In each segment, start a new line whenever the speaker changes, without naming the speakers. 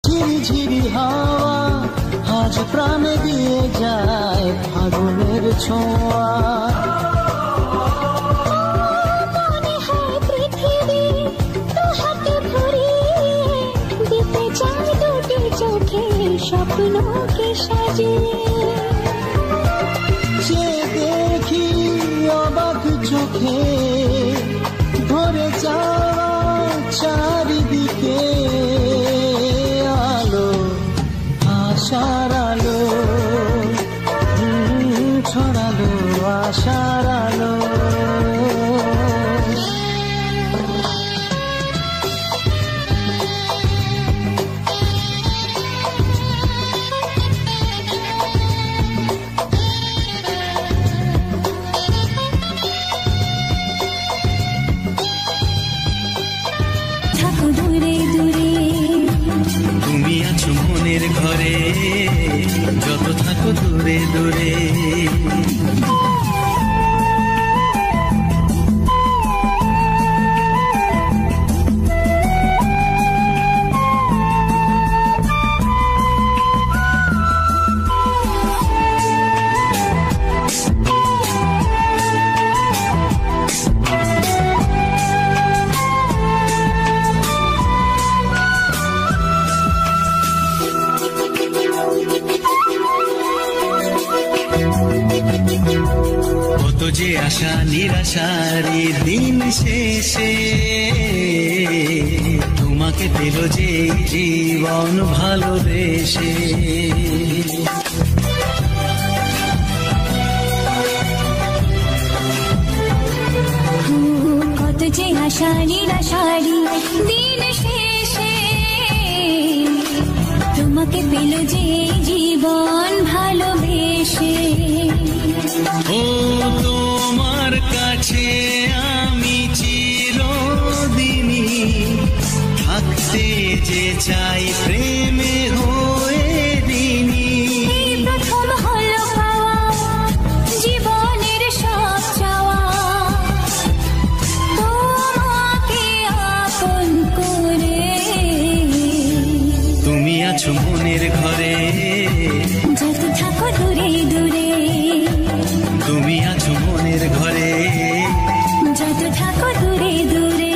ঝিরিঝিরি হাওয়া আজ প্রাণে দিয়ে যায় ফাগুনের ছোঁয়া।
মনে হয় পৃথিবী দু হাতে ভরিয়ে দিতে চাই দুটি চোখে স্বপ্নকে সাজিয়ে।
যে দেখি অবাক চোখে ভরে যাওয়া চারিদিকে আলো, আশার আলো ছড়ালো, আশার আলো।
থাকো দূরে দূরে,
তুমি আছো মনের ঘরে, যত থাকো দূরে দূরে। কত যে আশা নিরাশার দিন শেষে, তোমাকে পেল যে জীবন ভালোবেসে।
কত যে আশা নিরাশারি দিন শেষে, তোমাকে পেল যে জীবন ভালোবেসে।
ও তোমার কাছে আমি চিরদিনই থাকতে যে চাই প্রেমে হয়ে দিনই।
এই প্রথম হলো পাওয়া জীবনের সব চাওয়া, তোমাকে আপন করে।
তুমি আছো মনের ঘরে,
যত থাকো দূরে দূরে,
তুমি আছো মনের ঘরে,
যত থাকো দূরে দূরে।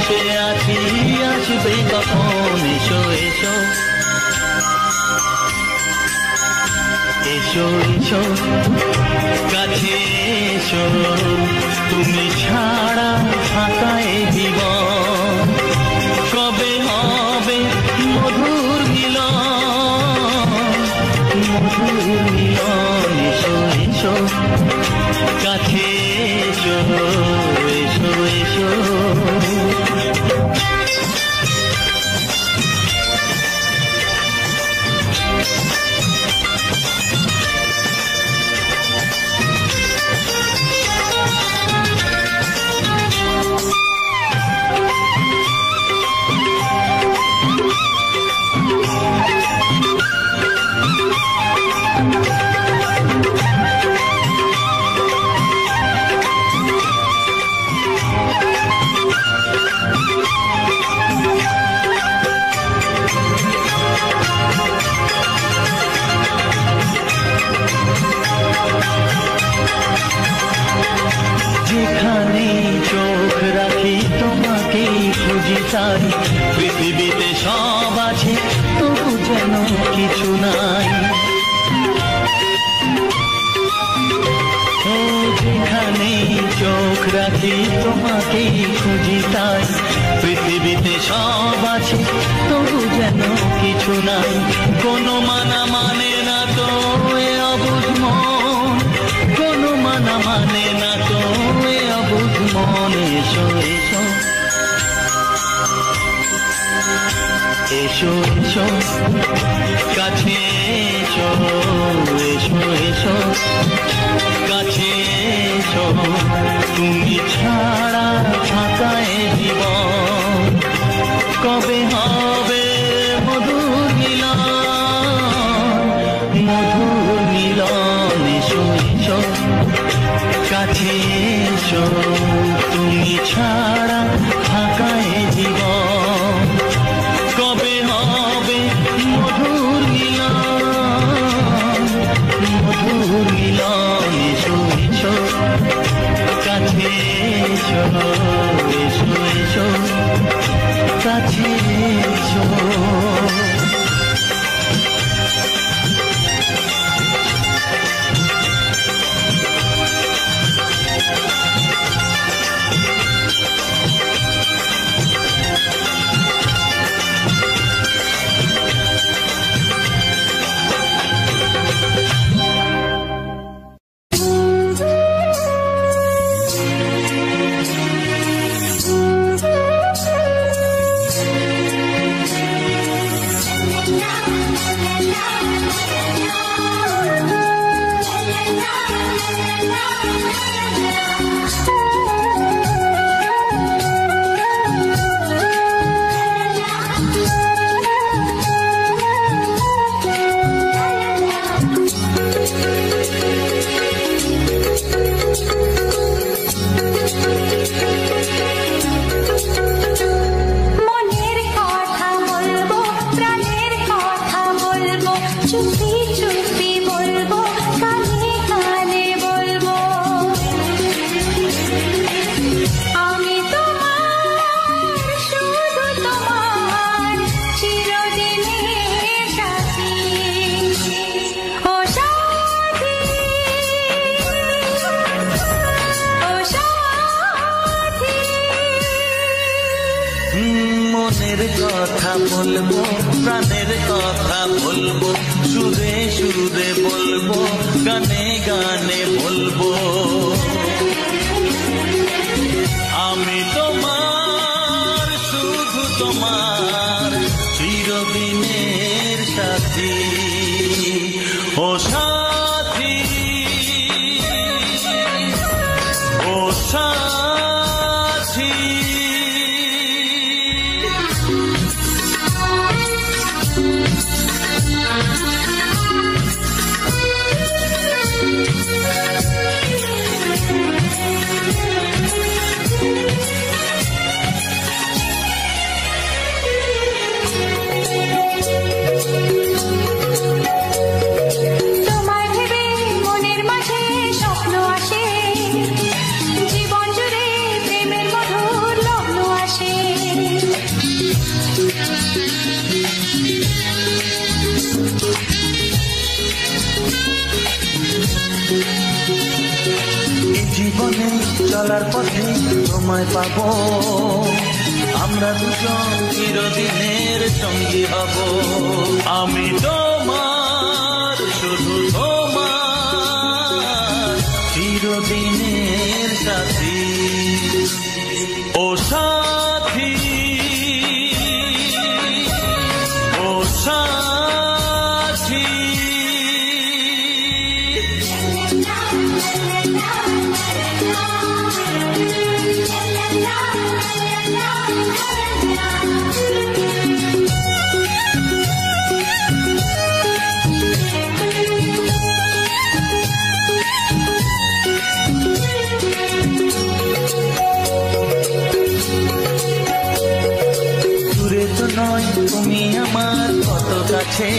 বসে আছি আসবে কখন এসো এসো এসো এসো কাছে এসো তুমি ছাড়া ফাঁকা এ জীবন কবে হবে মধুর মিলন এসো এসো কাছে এসো এসো এসো পৃথিবীতে সব আছে তবু যেন কিছু নাই ও যেখানে চোখ রাখি তোমাকেই খুঁজি তাই পৃথিবীতে সব আছে তবু যেন কিছু নাই কোনো মানা মানে না তো এ অবুঝ মন কোনো মানা মানে না তো এ অবুঝ মন এসো এসো এসো এসো কাছে এসো এসো এসো কাছে এসো তুমি ছাড়া ফাঁকা এ জীবন কবে হবে মধুর মিলন এসো এসো কাছে এসো তুমি ছাড়া ফাঁকা এ জীবন কবে হবে মধুর মিলন এসো এসো কাছে এসো এসো এসো কাছে এসো মনের কথা বলবো প্রাণের কথা বলবো সুরে সুরে বলবো গানে গানে বলবো আমি তোমার শুধু তোমার চিরদিনের সাথী ও সাথী ও সাথী জীবনে চলার পথে তোমায় পাবো, আমরা দুজন চিরদিনের সঙ্গী হব। আমি তোমার, শুধু তোমার, চিরদিনের সাথী। ও সাথী, ও সাথী, তুমি আমার কত কাছে,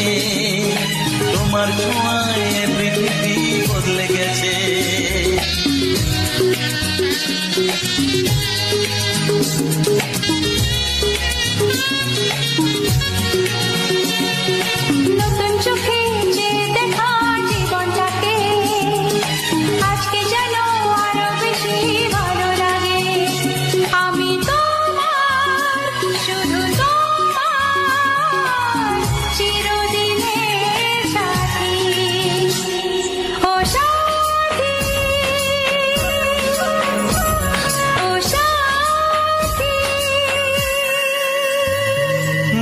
তোমার ছোঁয়ায় পৃথিবী বদলে গেছে।
নতুন চোখে যে দেখা জীবনটাকে আজকে যেন আরো বেশি ভালো লাগে। আমি তোমার, শুধু তোমার, চিরদিনের সাথী। ও সাথী, ও সাথী,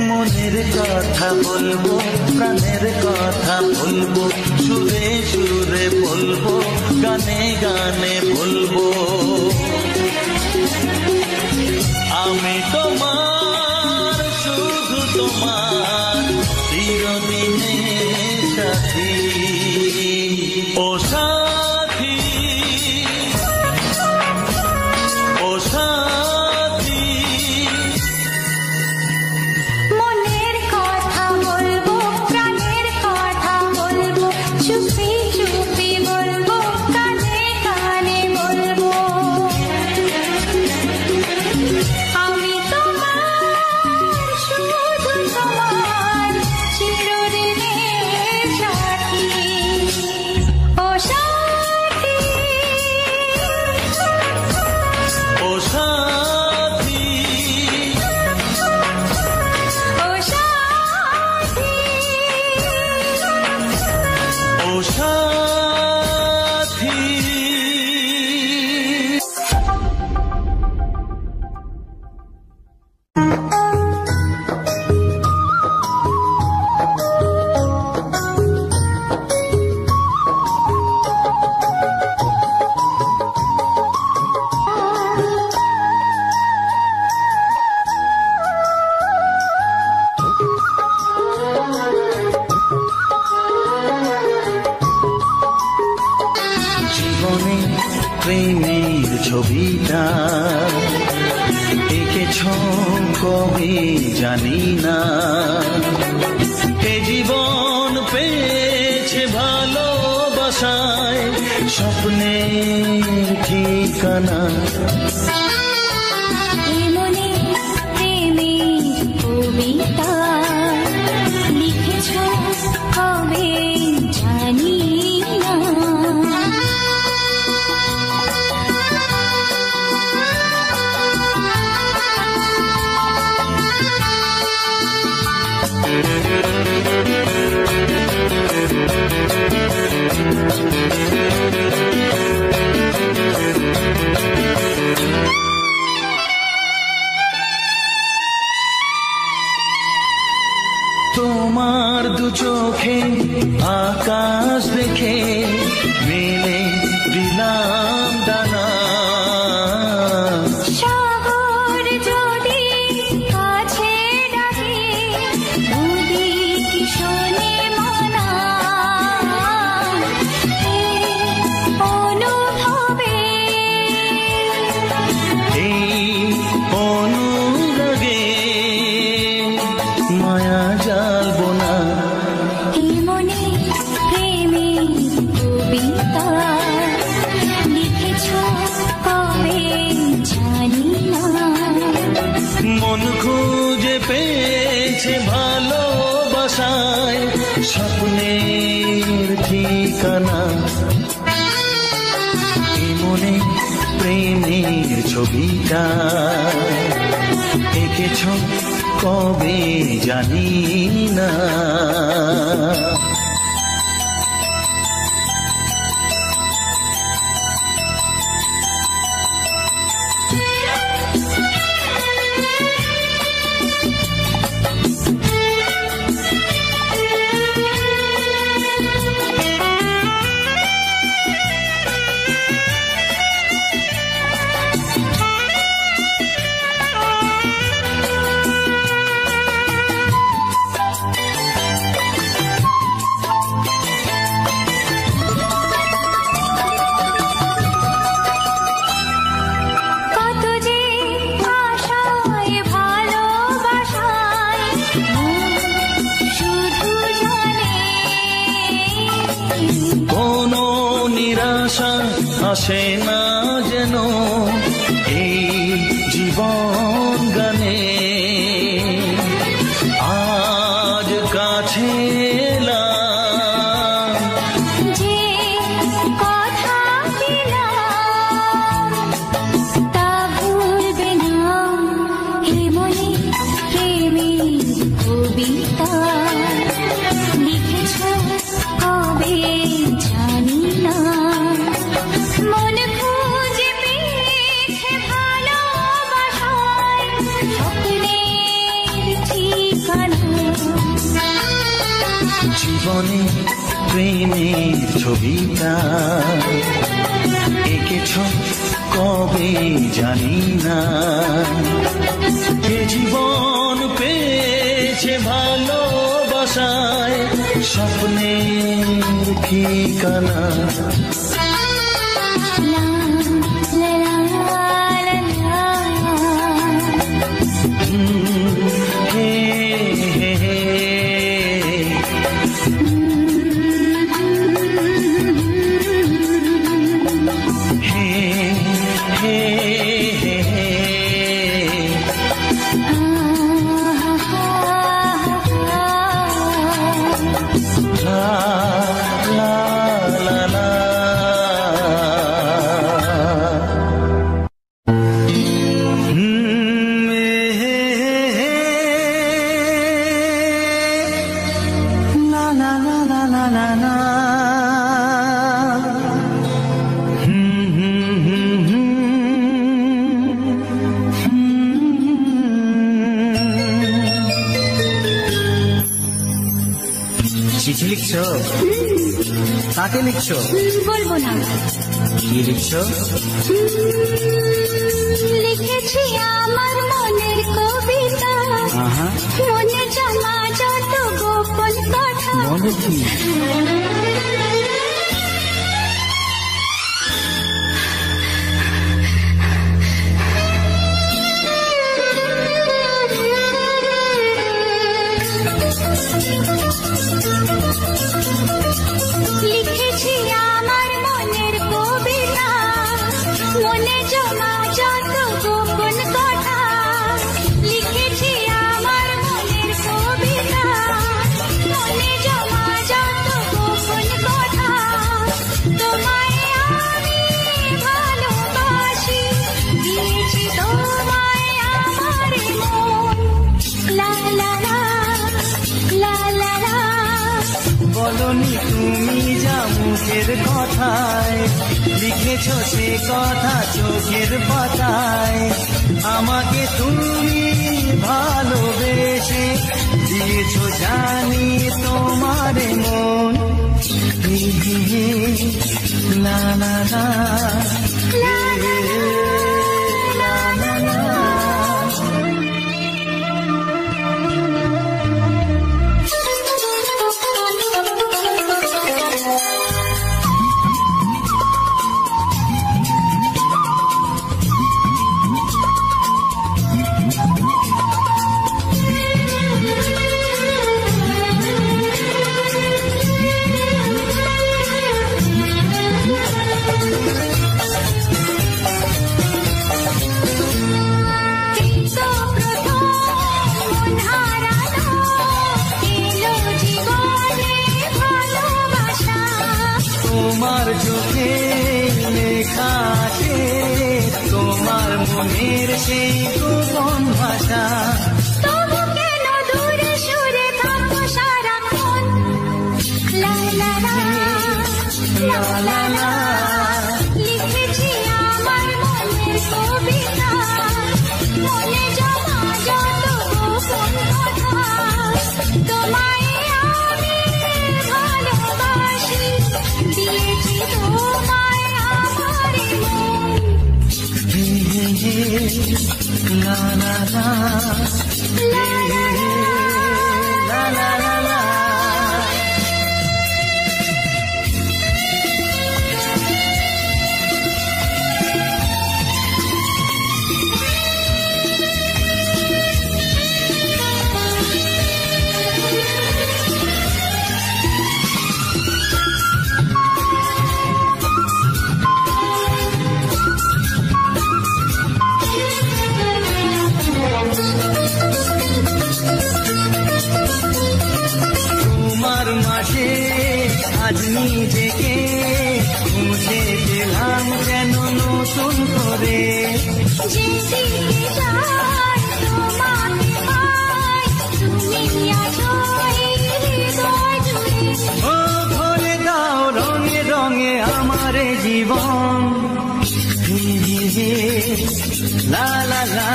মনের কথা বলবো, প্রাণের কথা বলবো, সুরে সুরে বলবো, গানে গানে বলবো। আমি তোমার, শুধু তোমার, চিরদিনের সাথী। ও সাথী, ও সাথী,
মনের কথা বলবো, প্রাণের কথা বলবো, চুপি চুপি বলবো, কানে কানে বলবো। আমি তোমার, শুধু তোমার, চিরদিনের সাথী। ও সাথী,
ও সাথী,
ও সাথী,
ও সাথী। জীবনে প্রেমের ছবিটা এঁকেছ কবে জানি না, এ জীবন পেয়েছে ভালোবাসায় স্বপ্নের ঠিকানা।
মনে প্রেমের কবিতা লিখেছ কবে জানি না।
ছবিটা এঁকেছ কবে জানি না। আসে না যেন এই জীবন গানে, আজ কাছে এলাম
যে কথা দিলাম তা ভুলবে না, হে মনে প্রেমের কবিতা লিখেছ কবে জানি না। মন খুঁজে পেয়েছে ভালোবাসায় স্বপ্নের ঠিকানা।
জীবনে প্রেমের ছবিটা এঁকেছ কবে জানি না। এ জীবন পেয়েছে ভালোবাসায় স্বপ্নের ঠিকানা।
চিঠি লিখছো? কাকে লিখছো?
বলবো না।
কি লিখছো?
লিখেছি আমার মনের কবিতা, মনে জমা যত গোপন কথা।
মনে কি?
লিখেছি আমার মনের কবিতা, মনে জমা যত গোপন কথা। লিখেছি আমার মনের কবিতা, মনে জমা যত গোপন কথা। তোমায় আমি ভালোবাসি, দিয়েছি তোমায় আমার মন। লা লা লা লা লা লা।
বলনি তুমি যা মুখের কথায়, লিখেছো সে কথা চোখের পাতায়। আমাকে তুমি ভালোবেসে দিয়েছো জানি তোমার মন। লা লা লা লা লা লা। সেই গোপন ভাষা।
তবু কেন দূরে সরে থাকো সারাক্ষণ? লা লা লা লা লা লা, লিখেছি আমার মনের কবিতা, মনে জমা যত গোপন কথা। তোমায় আমি ভালোবাসি, দিয়েছি তোমায় আমার মন।
লা লা লা লা লা লা লা। তোমার মাঝে আজ নিজেকে খুঁজে পেলাম যেন নতুন করে।
যেদিকে যাই তোমাকে পাই, তুমি আছো এই হৃদয় জুড়ে।
ও ভরে দাও রঙে রঙে আমার জীবন। লা লা লা,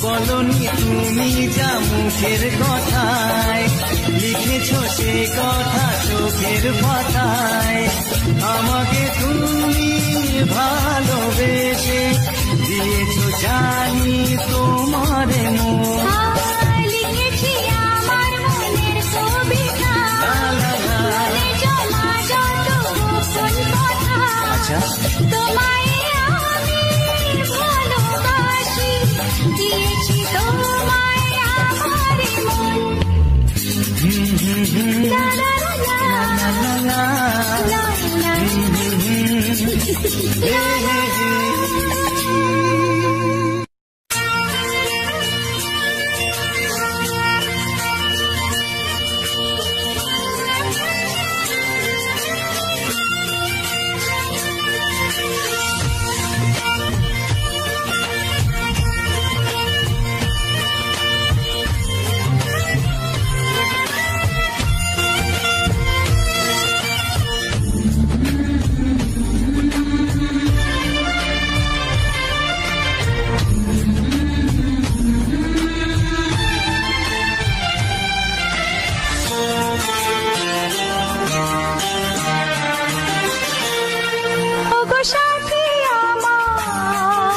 বলনি তুমি যা মুখের কথায়, লিখেছো সে কথা চোখের পাতায়। আমাকে তুমি ভালোবেসে দিয়েছো জানি তোমার মন।
লিখেছি আমার মনের কবিতা, মনে জমা যত গোপন কথা।
আচ্ছা,
তোমায় আমি ভালোবাসি, দিয়েছি তোমায় আমার মন। লা লা লা লা লা লা লা। ওগো সাথী আমার,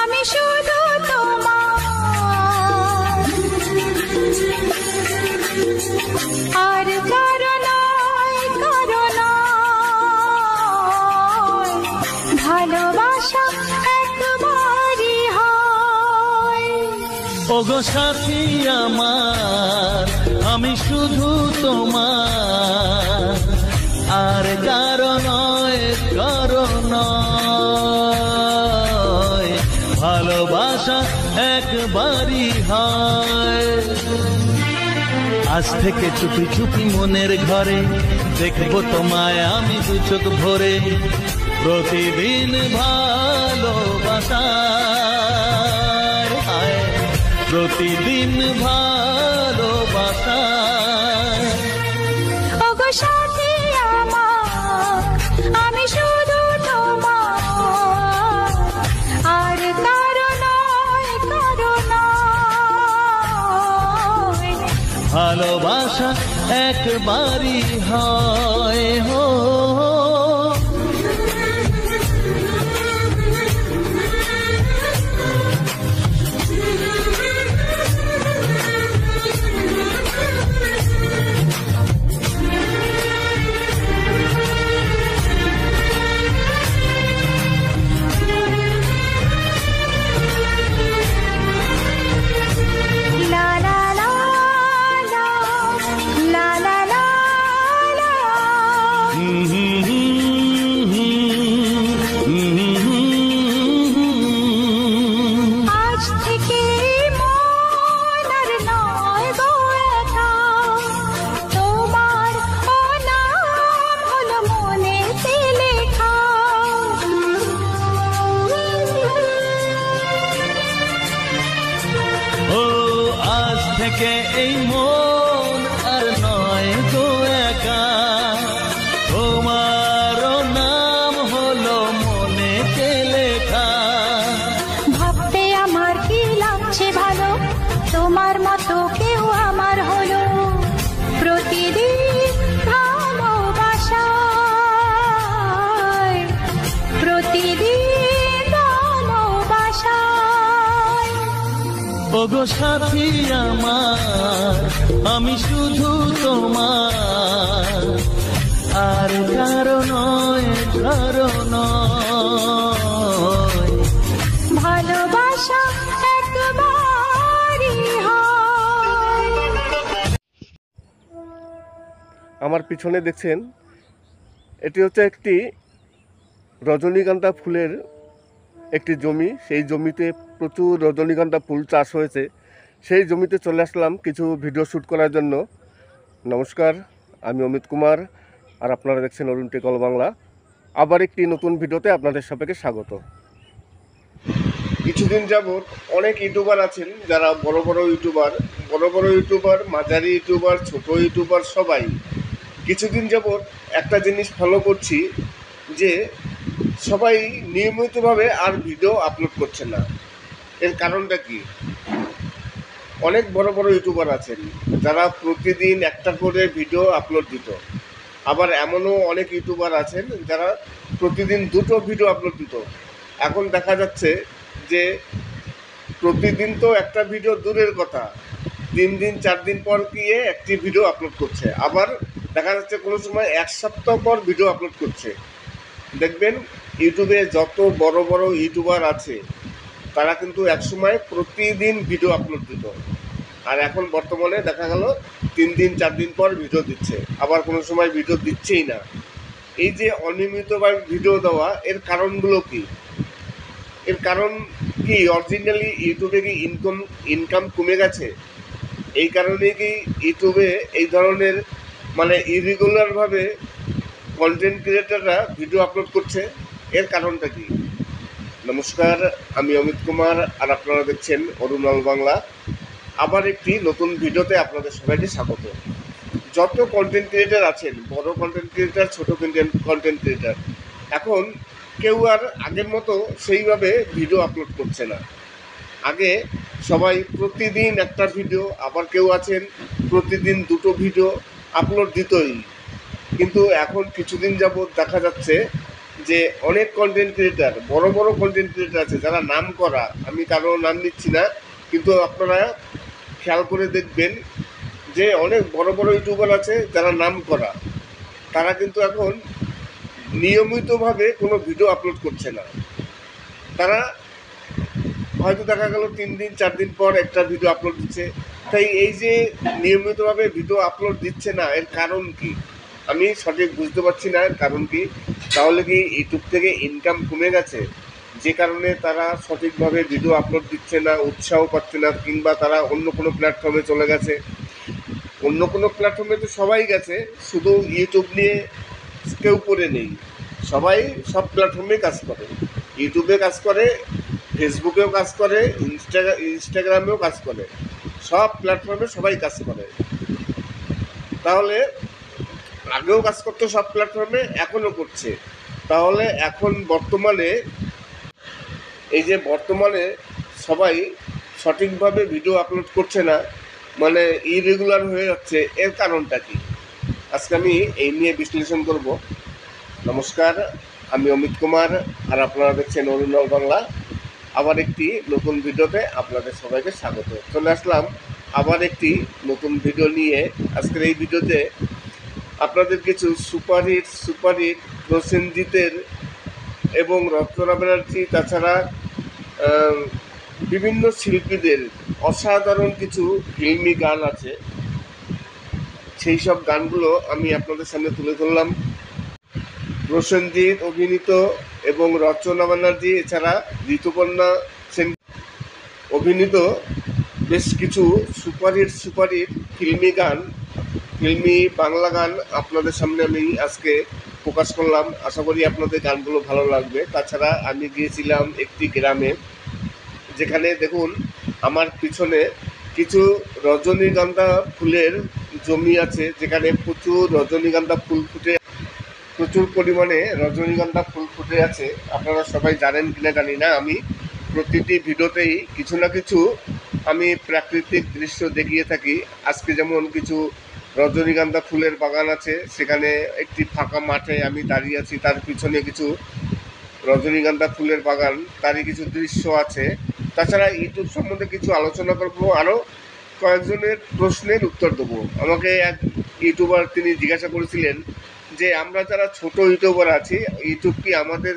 আমি শুধু তোমার, আর কারো নয়, কারো নয়। ভালোবাসা একবারই হয়।
ওগো সাথী আমার, আমি শুধু তোমার, আর কারো নয়, কারো নয়। ভালোবাসা একবারই হয়। আজ থেকে চুপি চুপি মনের ঘরে দেখবো তোমায় আমি দু চোখ ভরে। প্রতিদিন ভালোবাসা, প্রতিদিন ভালোবাসা।
ওগো সাথী আমার, আমি শুধু তোমার, আর কারো নয়, কারো নয়।
ভালোবাসা একবারই হয় হো।
লা লা লা লা লা লা লা লা।
থেকে এই মন আর নয় গো একা, তোমারও নাম হলো মনেতে লেখা।
ভাবতে আমার কি লাগছে ভালো, তোমার মতো কেউ আমার হলো। প্রতিদিন ভালোবাসায়, প্রতিদিন ভালোবাসায়।
ওগো সাথী আমার, আমি শুধু তোমার, আর কারো নয়, কারো নয়।
ভালোবাসা একবারই হয়।
আমার পিছনে দেখছেন, এটি হচ্ছে একটি রজনীগন্ধা ফুলের একটি জমি। সেই জমিতে প্রচুর রজনীগন্ধা ফুল চাষ হয়েছে। সেই জমিতে চলে আসলাম কিছু ভিডিও শ্যুট করার জন্য। নমস্কার, আমি অমিত কুমার, আর আপনারা দেখছেন অরুণ টেক অল বাংলা। আবার একটি নতুন ভিডিওতে আপনাদের সবাইকে স্বাগত। কিছুদিন যাবৎ অনেক ইউটিউবার আছেন যারা বড় বড় ইউটিউবার, মাঝারি ইউটিউবার, ছোট ইউটিউবার, সবাই কিছুদিন যাবৎ একটা জিনিস ফলো করছি যে সবাই নিয়মিতভাবে আর ভিডিও আপলোড করছে না। এর কারণটা কি? অনেক বড় বড় ইউটিউবার আছেন যারা প্রতিদিন একটা করে ভিডিও আপলোড দিত, আবার এমনও অনেক ইউটিউবার আছেন যারা প্রতিদিন দুটো ভিডিও আপলোড দিত। এখন দেখা যাচ্ছে যে প্রতিদিন তো একটা ভিডিও দূরের কথা, 3 দিন 4 দিন পর গিয়ে একটি ভিডিও আপলোড করছে। আবার দেখা যাচ্ছে কোনো সময় 1 সপ্তাহ পর ভিডিও আপলোড করছে। দেখবেন ইউটিউবে যত বড় বড় ইউটিউবার আছে তারা কিন্তু একসময় প্রতিদিন ভিডিও আপলোড দিত, আর এখন বর্তমানে দেখা গেল 3 দিন 4 দিন পর ভিডিও দিচ্ছে, আবার কোনো সময় ভিডিও দিচ্ছেই না। এই যে অনিয়মিতভাবে ভিডিও দেওয়া, এর কারণগুলো কি? এর কারণ কি অরিজিনালি ইউটিউবে কি ইনকাম কমে গেছে? এই কারণে কি ইউটিউবে এই ধরনের মানে ইরেগুলারভাবে কন্টেন্ট ক্রিয়েটাররা ভিডিও আপলোড করছে? এর কারণটা কি? নমস্কার, আমি অমিত কুমার, আর আপনারা দেখছেন অরুণ অল বাংলা। আবার একটি নতুন ভিডিওতে আপনাদের সবাইকে স্বাগত। যত কন্টেন্ট ক্রিয়েটার আছেন, বড় কন্টেন্ট ক্রিয়েটার, ছোট কন্টেন্ট ক্রিয়েটার, এখন কেউ আর আগের মতো সেইভাবে ভিডিও আপলোড করছে না। আগে সবাই প্রতিদিন একটা ভিডিও, আবার কেউ আছেন প্রতিদিন দুটো ভিডিও আপলোড দিতই। কিন্তু এখন কিছুদিন যাবৎ দেখা যাচ্ছে যে অনেক কন্টেন্ট ক্রিয়েটার, বড় বড় কন্টেন্ট ক্রিয়েটার আছে যারা নাম করা, আমি কারো নাম নিচ্ছি না, কিন্তু আপনারা খেয়াল করে দেখবেন যে অনেক বড় বড় ইউটিউবার আছে যারা নাম করা, তারা কিন্তু এখন নিয়মিতভাবে কোনো ভিডিও আপলোড করছে না। তারা হয়তো দেখা গেল 3 দিন 4 দিন পর একটা ভিডিও আপলোড দিচ্ছে। তাই এই যে নিয়মিতভাবে ভিডিও আপলোড দিচ্ছে না, এর কারণ কি? আমি সঠিক বুঝতে পারছি না এর কারণ কি। তাহলে কি ইউটিউব থেকে ইনকাম কমে গেছে, যে কারণে তারা সঠিকভাবে ভিডিও আপলোড দিচ্ছে না, উৎসাহ পাচ্ছে না, কিংবা তারা অন্য কোনো প্ল্যাটফর্মে চলে গেছে? অন্য কোনো প্ল্যাটফর্মে তো সবাই গেছে, শুধু ইউটিউব নিয়ে কেউ করে নেই। সবাই সব প্ল্যাটফর্মে কাজ করে, ইউটিউবে কাজ করে, ফেসবুকেও কাজ করে, ইনস্টাগ্রামেও কাজ করে, সব প্ল্যাটফর্মে সবাই কাজ করে। তাহলে আগেও কাজ করতো সব প্ল্যাটফর্মে, এখনও করছে। তাহলে এখন বর্তমানে এই যে বর্তমানে সবাই সঠিকভাবে ভিডিও আপলোড করছে না, মানে ইরেগুলার হয়ে যাচ্ছে, এর কারণটা কি? আজকে আমি এই নিয়ে বিশ্লেষণ করব। নমস্কার, আমি অমিত কুমার, আর আপনারা দেখছেন অরুণ অল বাংলা। আবার একটি নতুন ভিডিওতে আপনাদের সবাইকে স্বাগত। চলে আসলাম আবার একটি নতুন ভিডিও নিয়ে। আজকের এই ভিডিওতে আপনাদের কিছু সুপারহিট প্রসেনজিতের এবং রচনা ব্যানার্জি, তাছাড়া বিভিন্ন শিল্পীদের অসাধারণ কিছু ফিল্মি গান আছে, সেই সব গানগুলো আমি আপনাদের সামনে তুলে ধরলাম। প্রসেনজিৎ অভিনীত এবং রচনা ব্যানার্জি এছাড়া ঋতুপর্ণা সেন অভিনীত বেশ কিছু সুপারহিট ফিল্মি বাংলা গান আপনাদের সামনে আমি আজকে প্রকাশ করলাম। আশা করি আপনাদের গানগুলো ভালো লাগবে। তাছাড়া আমি গিয়েছিলাম একটি গ্রামে, যেখানে দেখুন আমার পিছনে কিছু রজনীগন্ধা ফুলের জমি আছে যেখানে প্রচুর রজনীগন্ধা ফুল ফুটে, প্রচুর পরিমাণে রজনীগন্ধা ফুল ফুটে আছে। আপনারা সবাই জানেন কিনা জানি না, আমি প্রতিটি ভিডিওতেই কিছু না কিছু আমি প্রাকৃতিক দৃশ্য দেখিয়ে থাকি। আজকে যেমন কিছু রজনীগন্ধা ফুলের বাগান আছে, সেখানে একটি ফাঁকা মাঠে আমি দাঁড়িয়ে আছি, তার পিছনে কিছু রজনীগন্ধা ফুলের বাগান, তারই কিছু দৃশ্য আছে। তাছাড়া ইউটিউব সম্বন্ধে কিছু আলোচনা করবো, আরও কয়েকজনের প্রশ্নের উত্তর দেবো। আমাকে এক ইউটিউবার তিনি জিজ্ঞাসা করেছিলেন যে আমরা যারা ছোট ইউটিউবার আছি, ইউটিউব কি আমাদের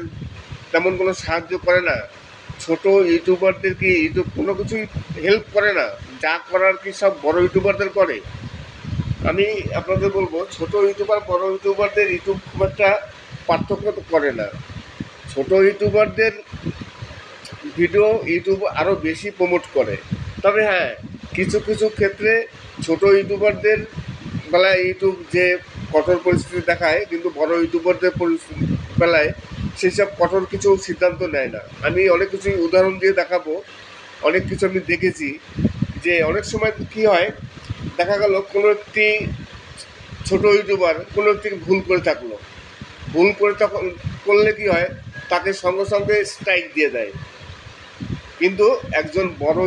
তেমন কোনো সাহায্য করে না? ছোট ইউটিউবারদের কি ইউটিউব কোনো কিছুই হেল্প করে না? যা করার কি সব বড় ইউটিউবারদের করে? আমি আপনাদের বলবো, ছোট ইউটিউবার বড় ইউটিউবারদের ইউটিউব খুব একটা পার্থক্য তো করে না। ছোট ইউটিউবারদের ভিডিও ইউটিউব আরও বেশি প্রমোট করে। তবে হ্যাঁ, কিছু কিছু ক্ষেত্রে ছোট ইউটিউবারদের বেলায় ইউটিউব যে কঠোর পরিস্থিতি দেখায়, কিন্তু বড় ইউটিউবারদের বেলায় সেই সব কঠোর কিছু সিদ্ধান্ত নেয় না। আমি অনেক কিছুই উদাহরণ দিয়ে দেখাবো। অনেক কিছু আমি দেখেছি যে অনেক সময় কী হয়, দেখা গেল কোনো একটি ছোট ইউটিউবার কোনো একটি ভুল করে থাকলো, ভুল করে তখন করলে কী হয়, তাকে সঙ্গে সঙ্গে স্ট্রাইক দিয়ে দেয়। কিন্তু একজন বড়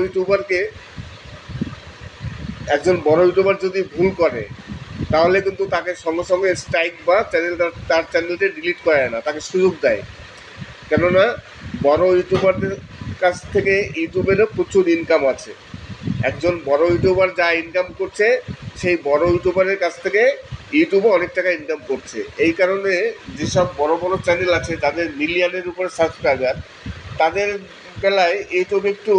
ইউটিউবার যদি ভুল করে, তাহলে কিন্তু তাকে সঙ্গে সঙ্গে স্ট্রাইক বা তার চ্যানেলটি ডিলিট করে না, তাকে সুযোগ দেয়। কেননা বড় ইউটিউবারদের কাছ থেকে ইউটিউবেরও প্রচুর ইনকাম আছে। একজন বড় ইউটিউবার যা ইনকাম করছে, সেই বড় ইউটিউবারের কাছ থেকে ইউটিউবও অনেক টাকা ইনকাম করছে। এই কারণে যেসব বড় বড় চ্যানেল আছে যাদের মিলিয়নের উপরে সাবস্ক্রাইবার, তাদের বেলায় ইউটিউব একটু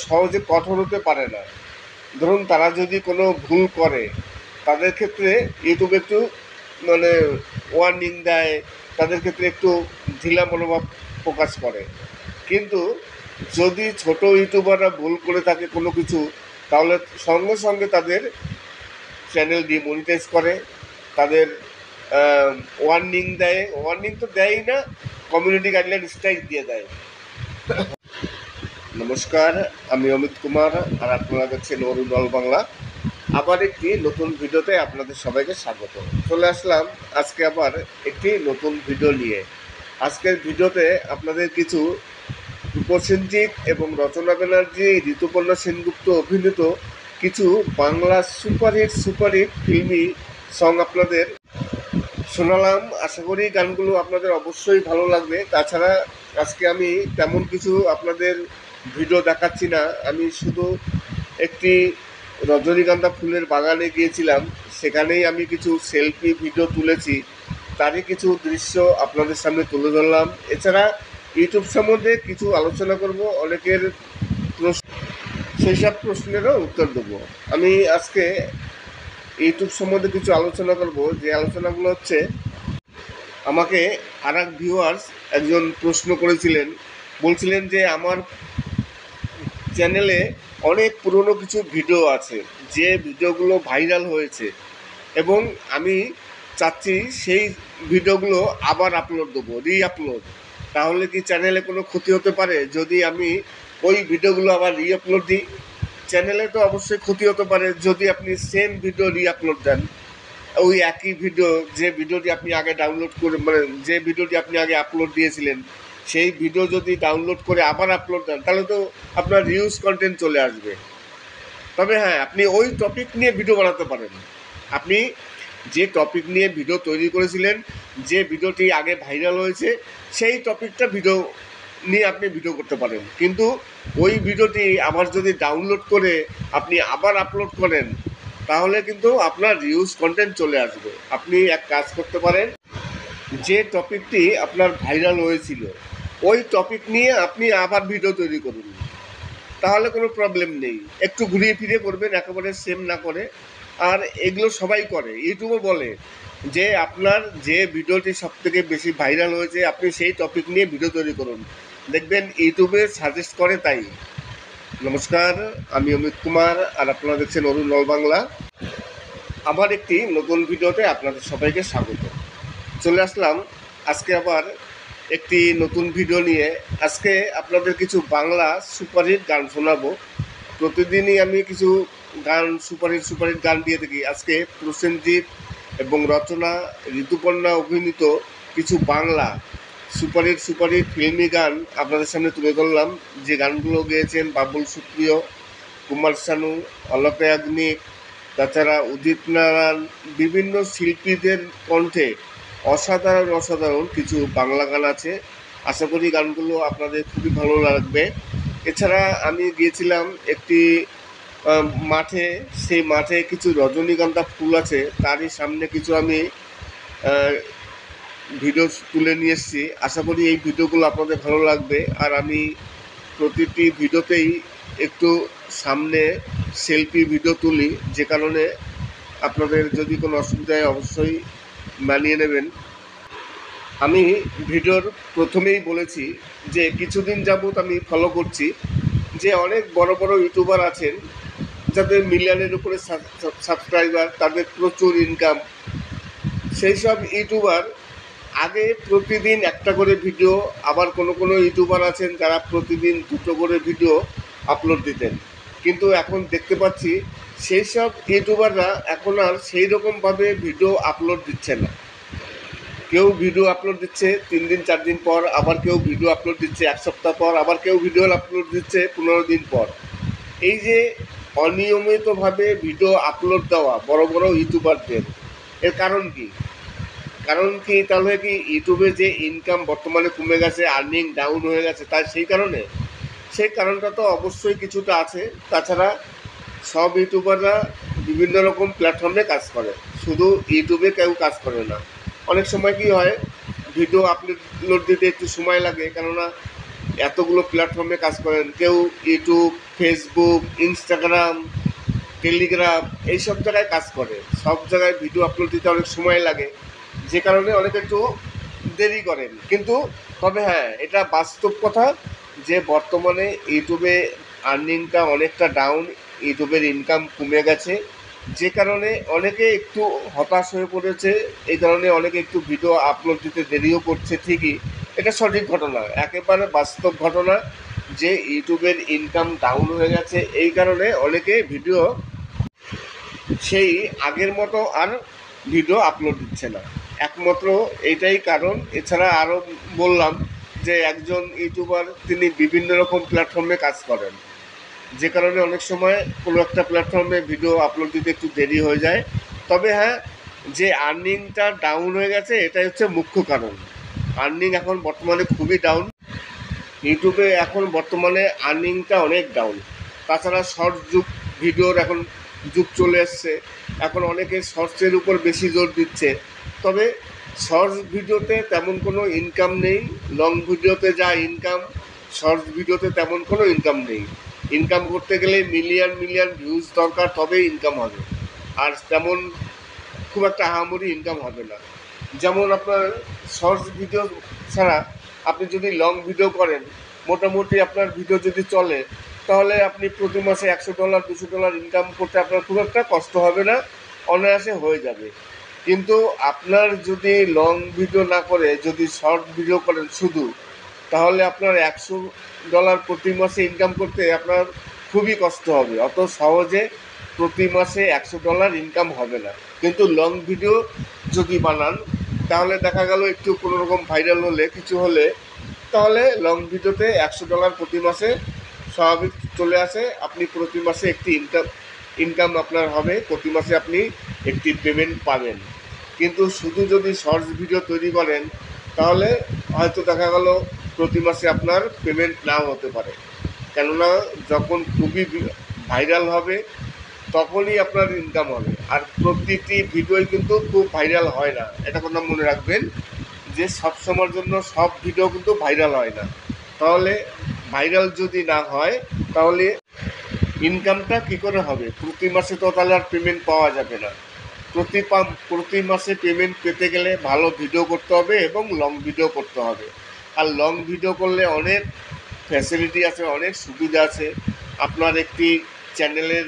সহজে কঠোর হতে পারে না। ধরুন তারা যদি কোনো ভুল করে, তাদের ক্ষেত্রে ইউটিউব একটু ওয়ার্নিং দেয়, তাদের ক্ষেত্রে একটু ঢিলা মনোভাব প্রকাশ করে। কিন্তু যদি ছোট ইউটিউবাররা ভুল করে থাকে কোনো কিছু, তাহলে সঙ্গে সঙ্গে তাদের চ্যানেল ডিমনিটাইজ করে, তাদের ওয়ার্নিং দেয়, ওয়ার্নিং তো দেয়ই না, কমিউনিটি গাইডলাইন স্ট্রাইক দিয়ে দেয়। নমস্কার, আমি অমিত কুমার, আর আপনারা দেখছেন অরুণ অল বাংলা। আবার একটি নতুন ভিডিওতে আপনাদের সবাইকে স্বাগত। চলে আসলাম আজকে আবার একটি নতুন ভিডিও নিয়ে। আজকের ভিডিওতে আপনাদের কিছু প্রসেনজিৎ এবং রচনা ব্যানার্জি, ঋতুপর্ণা সেনগুপ্ত অভিনীত কিছু বাংলা সুপারহিট ফিল্মি সং আপনাদের শোনালাম। আশা করি গানগুলো আপনাদের অবশ্যই ভালো লাগবে। তাছাড়া আজকে আমি তেমন কিছু আপনাদের ভিডিও দেখাচ্ছি না, আমি শুধু একটি রজনীগন্ধা ফুলের বাগানে গিয়েছিলাম, সেখানেই আমি কিছু সেলফি ভিডিও তুলেছি, তারই কিছু দৃশ্য আপনাদের সামনে তুলে ধরলাম। এছাড়া ইউটিউব সম্বন্ধে কিছু আলোচনা করব, অনেকের সেই সব প্রশ্নেরও উত্তর দেবো। আমি আজকে ইউটিউব সম্বন্ধে কিছু আলোচনা করব, যে আলোচনাগুলো হচ্ছে, আমাকে আর এক ভিউয়ার্স একজন প্রশ্ন করেছিলেন, বলছিলেন যে আমার চ্যানেলে অনেক পুরনো কিছু ভিডিও আছে, যে ভিডিওগুলো ভাইরাল হয়েছে, এবং আমি চাচ্ছি সেই ভিডিওগুলো আবার আপলোড দেবো, রিআপলোড। তাহলে কি চ্যানেলে কোনো ক্ষতি হতে পারে যদি আমি ওই ভিডিওগুলো আবার রিআপলোড দিই? চ্যানেলে তো অবশ্যই ক্ষতি হতে পারে যদি আপনি সেম ভিডিও রিআপলোড দেন। ওই একই ভিডিও, যে ভিডিওটি আপনি আগে ডাউনলোড করে যে ভিডিওটি আপনি আগে আপলোড দিয়েছিলেন, সেই ভিডিও যদি ডাউনলোড করে আবার আপলোড দেন, তাহলে তো আপনার রিউজ কন্টেন্ট চলে আসবে। তবে হ্যাঁ, আপনি ওই টপিক নিয়ে ভিডিও বানাতে পারেন। আপনি যে টপিক নিয়ে ভিডিও তৈরি করেছিলেন, যে ভিডিওটি আগে ভাইরাল হয়েছে, সেই টপিকটা ভিডিও নিয়ে আপনি ভিডিও করতে পারেন। কিন্তু ওই ভিডিওটি আবার যদি ডাউনলোড করে আপনি আবার আপলোড করেন, তাহলে কিন্তু আপনার রিউজ কন্টেন্ট চলে আসবে। আপনি এক কাজ করতে পারেন, যে টপিকটি আপনার ভাইরাল হয়েছিল, ওই টপিক নিয়ে আপনি আবার ভিডিও তৈরি করুন, তাহলে কোনো প্রবলেম নেই। একটু ঘুরিয়ে ফিরে করবেন, একেবারে সেম না করে। আর এগুলো সবাই করে, ইউটিউবও বলে যে আপনার যে ভিডিওটি সবথেকে বেশি ভাইরাল হয়েছে, আপনি সেই টপিক নিয়ে ভিডিও তৈরি করুন, দেখবেন ইউটিউবে সাজেস্ট করে তাই। নমস্কার, আমি অমিত কুমার, আর আপনারা দেখছেন অরুণ অল বাংলা। আবার একটি নতুন ভিডিওতে আপনাদের সবাইকে স্বাগত। চলে আসলাম আজকে আবার একটি নতুন ভিডিও নিয়ে। আজকে আপনাদের কিছু বাংলা সুপারহিট গান শোনাবো। প্রতিদিনই আমি কিছু গান সুপারহিট গান দিয়ে থাকি। আজকে প্রসেনজিৎ এবং রচনা, ঋতুপর্ণা অভিনীত কিছু বাংলা সুপারহিট ফিল্মি গান আপনাদের সামনে তুলে ধরলাম, যে গানগুলো গেয়েছেন বাবুল সুপ্রিয়, কুমার শানু, অলোক ইয়াগনিক, তাছাড়া উদিত নারায়ণ, বিভিন্ন শিল্পীদের কণ্ঠে অসাধারণ কিছু বাংলা গান আছে। আশা করি গানগুলো আপনাদের খুবই ভালো লাগবে। এছাড়া আমি গিয়েছিলাম একটি মাঠে, সেই মাঠে কিছু রজনীগন্ধা ফুল আছে, তারই সামনে কিছু আমি ভিডিও তুলে নিয়ে এসেছি। আশা করি এই ভিডিওগুলো আপনাদের ভালো লাগবে। আর আমি প্রতিটি ভিডিওতেই একটু সামনে সেলফি ভিডিও তুলি, যে কারণে আপনাদের যদি কোনো অসুবিধা হয় অবশ্যই মানিয়ে নেবেন। আমি ভিডিওর প্রথমেই বলেছি যে কিছুদিন যাবত আমি ফলো করছি যে অনেক বড় ইউটিউবার আছেন যাদের মিলিয়নের উপরে সাবস্ক্রাইবার, তাদের প্রচুর ইনকাম। সেই সব ইউটিউবার আগে প্রতিদিন একটা করে ভিডিও, আবার কোনো ইউটিউবার আছেন যারা প্রতিদিন 2টো করে ভিডিও আপলোড দিতেন। কিন্তু এখন দেখতে পাচ্ছি সেই সব ইউটিউবাররা এখন আর সেই রকমভাবে ভিডিও আপলোড দিচ্ছে না। কেউ ভিডিও আপলোড দিচ্ছে 3 দিন 4 দিন পর, আবার কেউ ভিডিও আপলোড দিচ্ছে 1 সপ্তাহ পর, আবার কেউ ভিডিও আপলোড দিচ্ছে 15 দিন পর। এই যে অনিয়মিতভাবে ভিডিও আপলোড দেওয়া বড় ইউটিউবারদের, এর কারণ কি? তাহলে কি ইউটিউবে যে ইনকাম বর্তমানে কমে গেছে, আর্নিং ডাউন হয়ে গেছে, তাই সেই কারণটা তো অবশ্যই কিছুটা আছে। তাছাড়া সব ইউটিউবাররা বিভিন্ন রকম প্ল্যাটফর্মে কাজ করে, শুধু ইউটিউবে কেউ কাজ করে না। অনেক সময় কি হয়, ভিডিও আপলোড দিতে একটু সময় লাগে, কেননা এতগুলো প্ল্যাটফর্মে কাজ করেন। কেউ ইউটিউব, ফেসবুক, ইনস্টাগ্রাম, টেলিগ্রাম এইসব জায়গায় কাজ করে। সব জায়গায় ভিডিও আপলোড দিতে অনেক সময় লাগে, যে কারণে অনেকে একটু দেরি করেন। কিন্তু তবে হ্যাঁ, এটা বাস্তব কথা যে বর্তমানে ইউটিউবে আর্নিংটা অনেকটা ডাউন, ইউটিউবের ইনকাম কমে গেছে, যে কারণে অনেকে একটু হতাশ হয়ে পড়েছে। এই কারণে অনেকে একটু ভিডিও আপলোড দিতে দেরিও করছে। ঠিকই, এটা সঠিক ঘটনা, একেবারে বাস্তব ঘটনা যে ইউটিউবের ইনকাম ডাউন হয়ে গেছে। এই কারণে অনেকে ভিডিও সেই আগের মতো আর ভিডিও আপলোড দিচ্ছে না, একমাত্র এইটাই কারণ। এছাড়া আরও বললাম যে একজন ইউটিউবার তিনি বিভিন্ন রকম প্ল্যাটফর্মে কাজ করেন, যে কারণে অনেক সময় কোনো একটা প্ল্যাটফর্মে ভিডিও আপলোড দিতে একটু দেরি হয়ে যায়। তবে হ্যাঁ, যে আর্নিংটা ডাউন হয়ে গেছে এটাই হচ্ছে মুখ্য কারণ। আর্নিং এখন বর্তমানে খুবই ডাউন, ইউটিউবে এখন বর্তমানে আর্নিংটা অনেক ডাউন। তাছাড়া শর্টস ভিডিওর এখন যুগ চলে এসছে, এখন অনেকে শর্টসের উপর বেশি জোর দিচ্ছে। তবে শর্টস ভিডিওতে তেমন কোনো ইনকাম নেই, লং ভিডিওতে যা ইনকাম, শর্টস ভিডিওতে তেমন কোনো ইনকাম নেই। ইনকাম করতে গেলে মিলিয়ন ভিউজ দরকার, তবেই ইনকাম হবে, আর তেমন খুব একটা আহামরি ইনকাম হবে না। যেমন আপনার শর্টস ভিডিও ছাড়া আপনি যদি লং ভিডিও করেন, মোটামুটি আপনার ভিডিও যদি চলে, তাহলে আপনি প্রতি মাসে $100 $200 ইনকাম করতে আপনার খুব একটা কষ্ট হবে না, অনায়াসে হয়ে যাবে। কিন্তু আপনার যদি লং ভিডিও না করে যদি শর্ট ভিডিও করেন শুধু, তাহলে আপনার $100 প্রতি মাসে ইনকাম করতে আপনার খুবই কষ্ট হবে। অত সহজে প্রতি মাসে $100 ইনকাম হবে না। কিন্তু লং ভিডিও যদি বানান, তাহলে দেখা গেল একটু কোনো রকম ভাইরাল হলে, কিছু হলে, তাহলে লং ভিডিওতে $100 প্রতি মাসে স্বাভাবিক চলে আসে। আপনি প্রতি মাসে একটি ইনকাম আপনার হবে, প্রতি মাসে আপনি একটি পেমেন্ট পাবেন। কিন্তু শুধু যদি শর্টস ভিডিও তৈরি করেন, তাহলে হয়তো দেখা গেল প্রতি মাসে আপনার পেমেন্ট নাও হতে পারে, কেননা যখন খুবই ভাইরাল হবে তখনই আপনার ইনকাম হবে। আর প্রতিটি ভিডিওই কিন্তু খুব ভাইরাল হয় না, এটা কথা মনে রাখবেন যে সব সময়ের জন্য সব ভিডিও কিন্তু ভাইরাল হয় না। তাহলে ভাইরাল যদি না হয়, তাহলে ইনকামটা কী করে হবে? প্রতি মাসে তো তাহলে আর পেমেন্ট পাওয়া যাবে না। প্রতি মাসে পেমেন্ট পেতে গেলে ভালো ভিডিও করতে হবে এবং লং ভিডিও করতে হবে। আর লং ভিডিও করলে অনেক ফ্যাসিলিটি আছে, অনেক সুবিধা আছে। আপনার একটি চ্যানেলের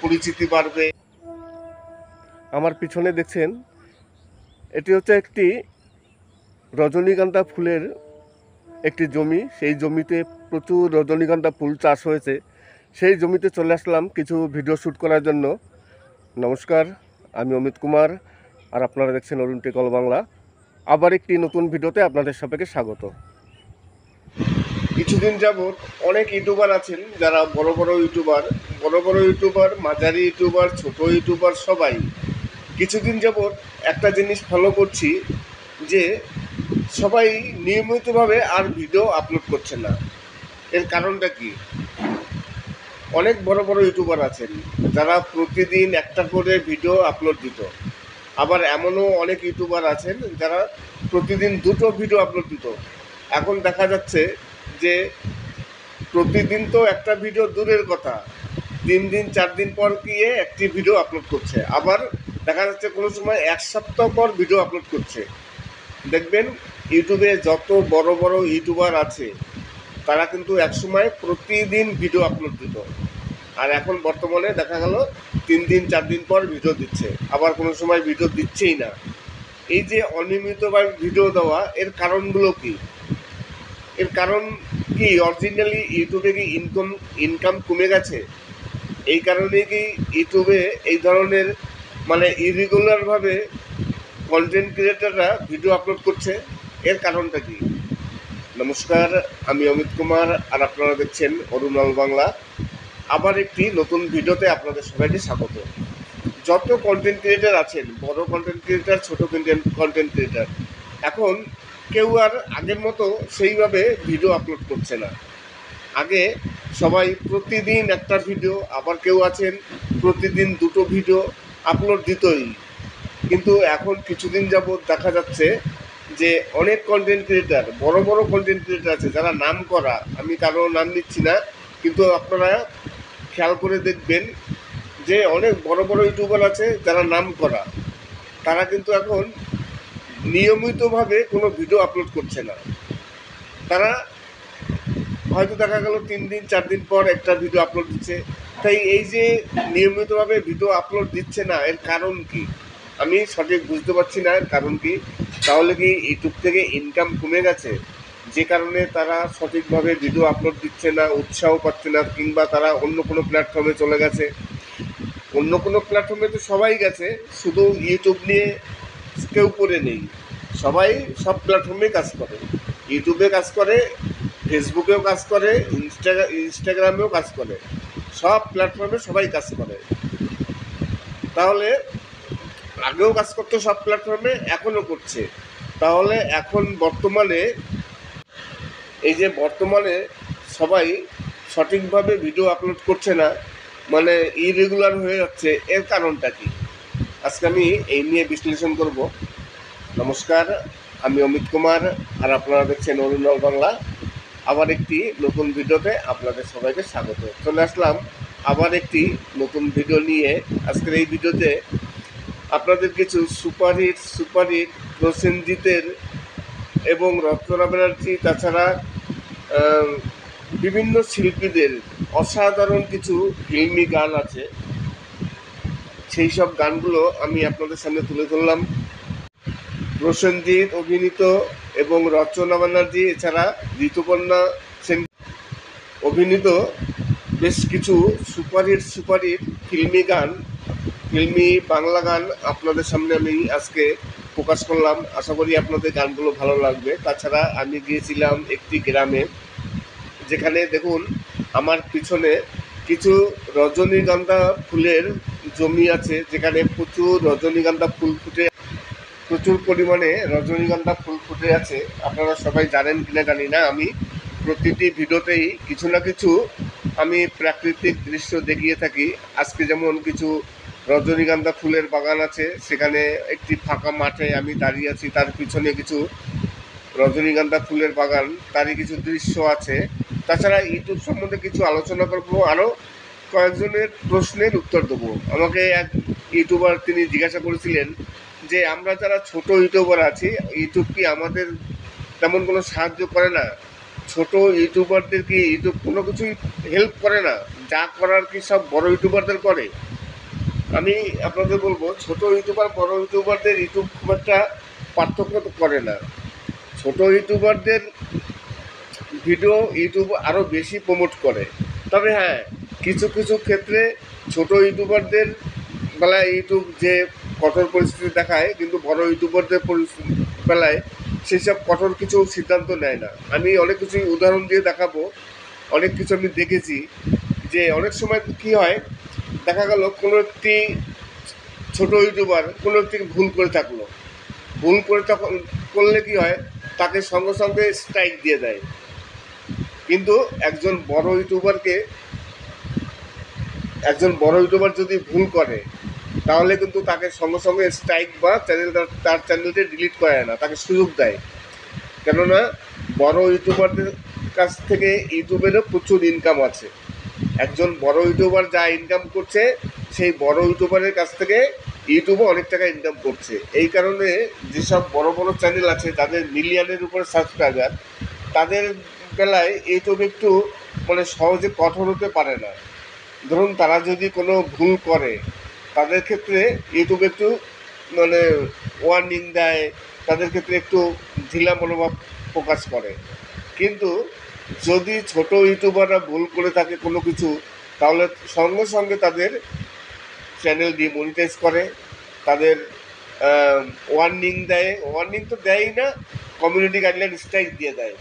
পরিচিতি বাড়বে। আমার পিছনে দেখছেন, এটি হচ্ছে একটি রজনীগন্ধা ফুলের একটি জমি। সেই জমিতে প্রচুর রজনীগন্ধা ফুল চাষ হয়েছে। সেই জমিতে চলে আসলাম কিছু ভিডিও শ্যুট করার জন্য। নমস্কার, আমি অমিত কুমার, আর আপনারা দেখছেন অরুণ টেক অল বাংলা। আবার একটি নতুন ভিডিওতে আপনাদের সবাইকে স্বাগত। কিছুদিন যাবৎ অনেক ইউটিউবার আছেন যারা বড় বড় ইউটিউবার, মাঝারি ইউটিউবার, ছোট ইউটিউবার সবাই কিছুদিন যাবৎ একটা জিনিস ফলো করছি যে সবাই নিয়মিতভাবে আর ভিডিও আপলোড করছে না। এর কারণটা কি? অনেক বড় বড় ইউটিউবার আছেন যারা প্রতিদিন একটা করে ভিডিও আপলোড দিত, আবার এমনও অনেক ইউটিউবার আছেন যারা প্রতিদিন দুটো ভিডিও আপলোড দিত। এখন দেখা যাচ্ছে যে প্রতিদিন তো একটা ভিডিও দূরের কথা, 3 দিন 4 দিন পর গিয়ে একটি ভিডিও আপলোড করছে, আবার দেখা যাচ্ছে কোনো সময় 1 সপ্তাহ পর ভিডিও আপলোড করছে। দেখবেন ইউটিউবে যত বড় বড় ইউটিউবার আছে তারা কিন্তু একসময় প্রতিদিন ভিডিও আপলোড দিত, আর এখন বর্তমানে দেখা গেল 3 দিন 4 দিন পর ভিডিও দিচ্ছে, আবার কোনো সময় ভিডিও দিচ্ছেই না। এই যে অনিয়মিতভাবে ভিডিও দেওয়া, এর কারণগুলো কি? এর কারণ কি অরিজিনালি ইউটিউবে কি ইনকাম কমে গেছে? এই কারণে কি ইউটিউবে এই ধরনের ইরেগুলারভাবে কন্টেন্ট ক্রিয়েটাররা ভিডিও আপলোড করছে? এর কারণটা কি? নমস্কার, আমি অমিত কুমার, আর আপনারা দেখছেন অরুণ টেক বাংলা। আবার একটি নতুন ভিডিওতে আপনাদের সবাইকে স্বাগত। যত কন্টেন্ট ক্রিয়েটার আছেন, বড় কন্টেন্ট ক্রিয়েটার, ছোট কন্টেন্ট ক্রিয়েটার, এখন কেউ আর আগের মতো সেইভাবে ভিডিও আপলোড করছে না। আগে সবাই প্রতিদিন একটা ভিডিও, আবার কেউ আছেন প্রতিদিন দুটো ভিডিও আপলোড দিতই। কিন্তু এখন কিছুদিন যাবৎ দেখা যাচ্ছে যে অনেক কন্টেন্ট ক্রিয়েটার, বড় বড় কন্টেন্ট ক্রিয়েটার আছে যারা নাম করা, আমি কারো নাম নিচ্ছি না, কিন্তু আপনারা খেয়াল করে দেখবেন যে অনেক বড় বড় ইউটিউবার আছে যারা নাম করা, তারা কিন্তু এখন নিয়মিতভাবে কোনো ভিডিও আপলোড করছে না। তারা হয়তো দেখা গেল 3 দিন 4 দিন পর একটা ভিডিও আপলোড দিচ্ছে। তাই এই যে নিয়মিতভাবে ভিডিও আপলোড দিচ্ছে না, এর কারণ কি? আমি সঠিক বুঝতে পারছি না এর কারণ কি। তাহলে কি ইউটিউব থেকে ইনকাম কমে গেছে, যে কারণে তারা সঠিকভাবে ভিডিও আপলোড দিচ্ছে না, উৎসাহ পাচ্ছে না, কিংবা তারা অন্য কোনো প্ল্যাটফর্মে চলে গেছে? অন্য কোনো প্ল্যাটফর্মে তো সবাই গেছে, শুধু ইউটিউব নিয়ে কেউ করে নেই। সবাই সব প্ল্যাটফর্মেই কাজ করে, ইউটিউবে কাজ করে, ফেসবুকেও কাজ করে, ইনস্টাগ্রামেও কাজ করে, সব প্ল্যাটফর্মে সবাই কাজ করে। তাহলে আগেও কাজ করতো সব প্ল্যাটফর্মে, এখনও করছে। তাহলে এখন বর্তমানে সবাই সঠিকভাবে ভিডিও আপলোড করছে না, ইরেগুলার হয়ে যাচ্ছে। এর কারণটা কি? আজকে আমি এই নিয়ে বিশ্লেষণ করব। নমস্কার, আমি অমিত কুমার, আর আপনারা দেখছেন অরুণ টেক বাংলা। আবার একটি নতুন ভিডিওতে আপনাদের সবাইকে স্বাগত। চলে আসলাম আবার একটি নতুন ভিডিও নিয়ে। আজকের এই ভিডিওতে আপনাদের কিছু সুপারহিট প্রসেনজিতের এবং রচনা ব্যানার্জি, তাছাড়া বিভিন্ন শিল্পীদের অসাধারণ কিছু ফিল্মি গান আছে, সেই সব গানগুলো আমি আপনাদের সামনে তুলে ধরলাম। প্রসেনজিৎ অভিনীত এবং রচনা ব্যানার্জি, এছাড়া ঋতুপর্ণা সেন অভিনীত বেশ কিছু সুপারহিট ফিল্মি বাংলা গান আপনাদের সামনে আমি আজকে প্রকাশ করলাম। আশা করি আপনাদের গানগুলো ভালো লাগবে। তাছাড়া আমি গিয়েছিলাম একটি গ্রামে, যেখানে দেখুন আমার পিছনে কিছু রজনীগন্ধা ফুলের জমি আছে, যেখানে প্রচুর পরিমাণে রজনীগন্ধা ফুল ফুটে আছে। আপনারা সবাই জানেন কিনা জানি না, আমি প্রতিটি ভিডিওতেই কিছু না কিছু আমি প্রাকৃতিক দৃশ্য দেখিয়ে থাকি। আজকে যেমন কিছু রজনীগন্ধা ফুলের বাগান আছে, সেখানে একটি ফাঁকা মাঠে আমি দাঁড়িয়ে আছি, তার পিছনে কিছু রজনীগন্ধা ফুলের বাগান, তারই কিছু দৃশ্য আছে। তাছাড়া ইউটিউব সম্বন্ধে কিছু আলোচনা করবো, আরও কয়েকজনের প্রশ্নের উত্তর দেবো। আমাকে এক ইউটিউবার তিনি জিজ্ঞাসা করেছিলেন যে আমরা যারা ছোট ইউটিউবার আছি, ইউটিউব কি আমাদের তেমন কোনো সাহায্য করে না? ছোট ইউটিউবারদের কি ইউটিউব কোনো কিছুই হেল্প করে না? যা করার কি সব বড় ইউটিউবারদের করে? আমি আপনাদের বলবো, ছোট ইউটিউবার বড় ইউটিউবারদের ইউটিউব খুব একটা পার্থক্য করে না। ছোট ইউটিউবারদের ভিডিও ইউটিউব আরও বেশি প্রমোট করে। তবে হ্যাঁ, কিছু কিছু ক্ষেত্রে ছোট ইউটিউবারদের বেলায় ইউটিউব যে কঠোর পরিস্থিতি দেখায়, কিন্তু বড় ইউটিউবারদের বেলায় সেসব কঠোর কিছু সিদ্ধান্ত নেয় না। আমি অনেক কিছু উদাহরণ দিয়ে দেখাবো। অনেক কিছু আমি দেখেছি যে অনেক সময় কী হয়, দেখা গেল কোনো একটি ছোট ইউটিউবার কোনো একটি ভুল করে থাকলো, ভুল করে তখন করলে কি হয়, তাকে সঙ্গে সঙ্গে স্ট্রাইক দিয়ে দেয়। কিন্তু একজন বড় ইউটিউবার যদি ভুল করে, তাহলে কিন্তু তাকে সঙ্গে সঙ্গে স্ট্রাইক বা তার চ্যানেলটি ডিলিট করে না, তাকে সুযোগ দেয়। কেননা বড় ইউটিউবারদের কাছ থেকে ইউটিউবেরও প্রচুর ইনকাম আছে। একজন বড় ইউটিউবার যা ইনকাম করছে, সেই বড় ইউটিউবারের কাছ থেকে ইউটিউবও অনেক টাকা ইনকাম করছে। এই কারণে যেসব বড় বড় চ্যানেল আছে যাদের মিলিয়নের উপরে সাবস্ক্রাইবার, তাদের বেলায় ইউটিউব একটু সহজে কঠোর হতে পারে না। ধরুন তারা যদি কোনো ভুল করে, তাদের ক্ষেত্রে ইউটিউব একটু ওয়ার্নিং দেয়, তাদের ক্ষেত্রে একটু ঢিলা মনোভাব প্রকাশ করে। কিন্তু যদি ছোট ইউটিউবাররা ভুল করে থাকে কোনো কিছু, তাহলে সঙ্গে সঙ্গে তাদের চ্যানেল ডিমনিটাইজ করে, তাদের ওয়ার্নিং দেয়। ওয়ার্নিং তো দেয়ই না, কমিউনিটি গাইডলাইন স্ট্রাইক দিয়ে দেয়।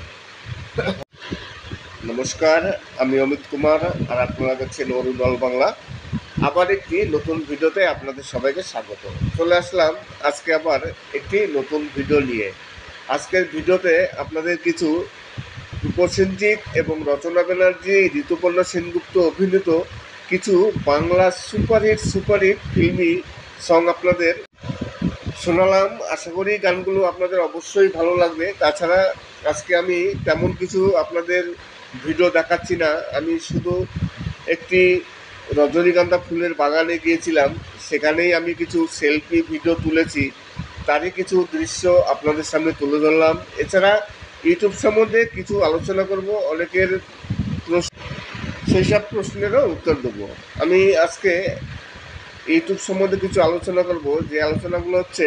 নমস্কার, আমি অমিত কুমার, আর আপনারা দেখছেন অরুণ অল বাংলা। আবার একটি নতুন ভিডিওতে আপনাদের সবাইকে স্বাগত। চলে আসলাম আজকে আবার একটি নতুন ভিডিও নিয়ে। আজকের ভিডিওতে আপনাদের কিছু প্রসেনজিৎ এবং রচনা ব্যানার্জি, ঋতুপর্ণা সেনগুপ্ত অভিনীত কিছু বাংলা সুপারহিট ফিল্মি সং আপনাদের শোনালাম। আশা করি গানগুলো আপনাদের অবশ্যই ভালো লাগবে। তাছাড়া আজকে আমি তেমন কিছু আপনাদের ভিডিও দেখাচ্ছি না, আমি শুধু একটি রজনীগন্ধা ফুলের বাগানে গিয়েছিলাম, সেখানেই আমি কিছু সেলফি ভিডিও তুলেছি, তারই কিছু দৃশ্য আপনাদের সামনে তুলে ধরলাম। এছাড়া ইউটিউব সম্বন্ধে কিছু আলোচনা করব, অনেকের সেই সব প্রশ্নেরও উত্তর দেবো। আমি আজকে ইউটিউব সম্বন্ধে কিছু আলোচনা করব, যে আলোচনাগুলো হচ্ছে,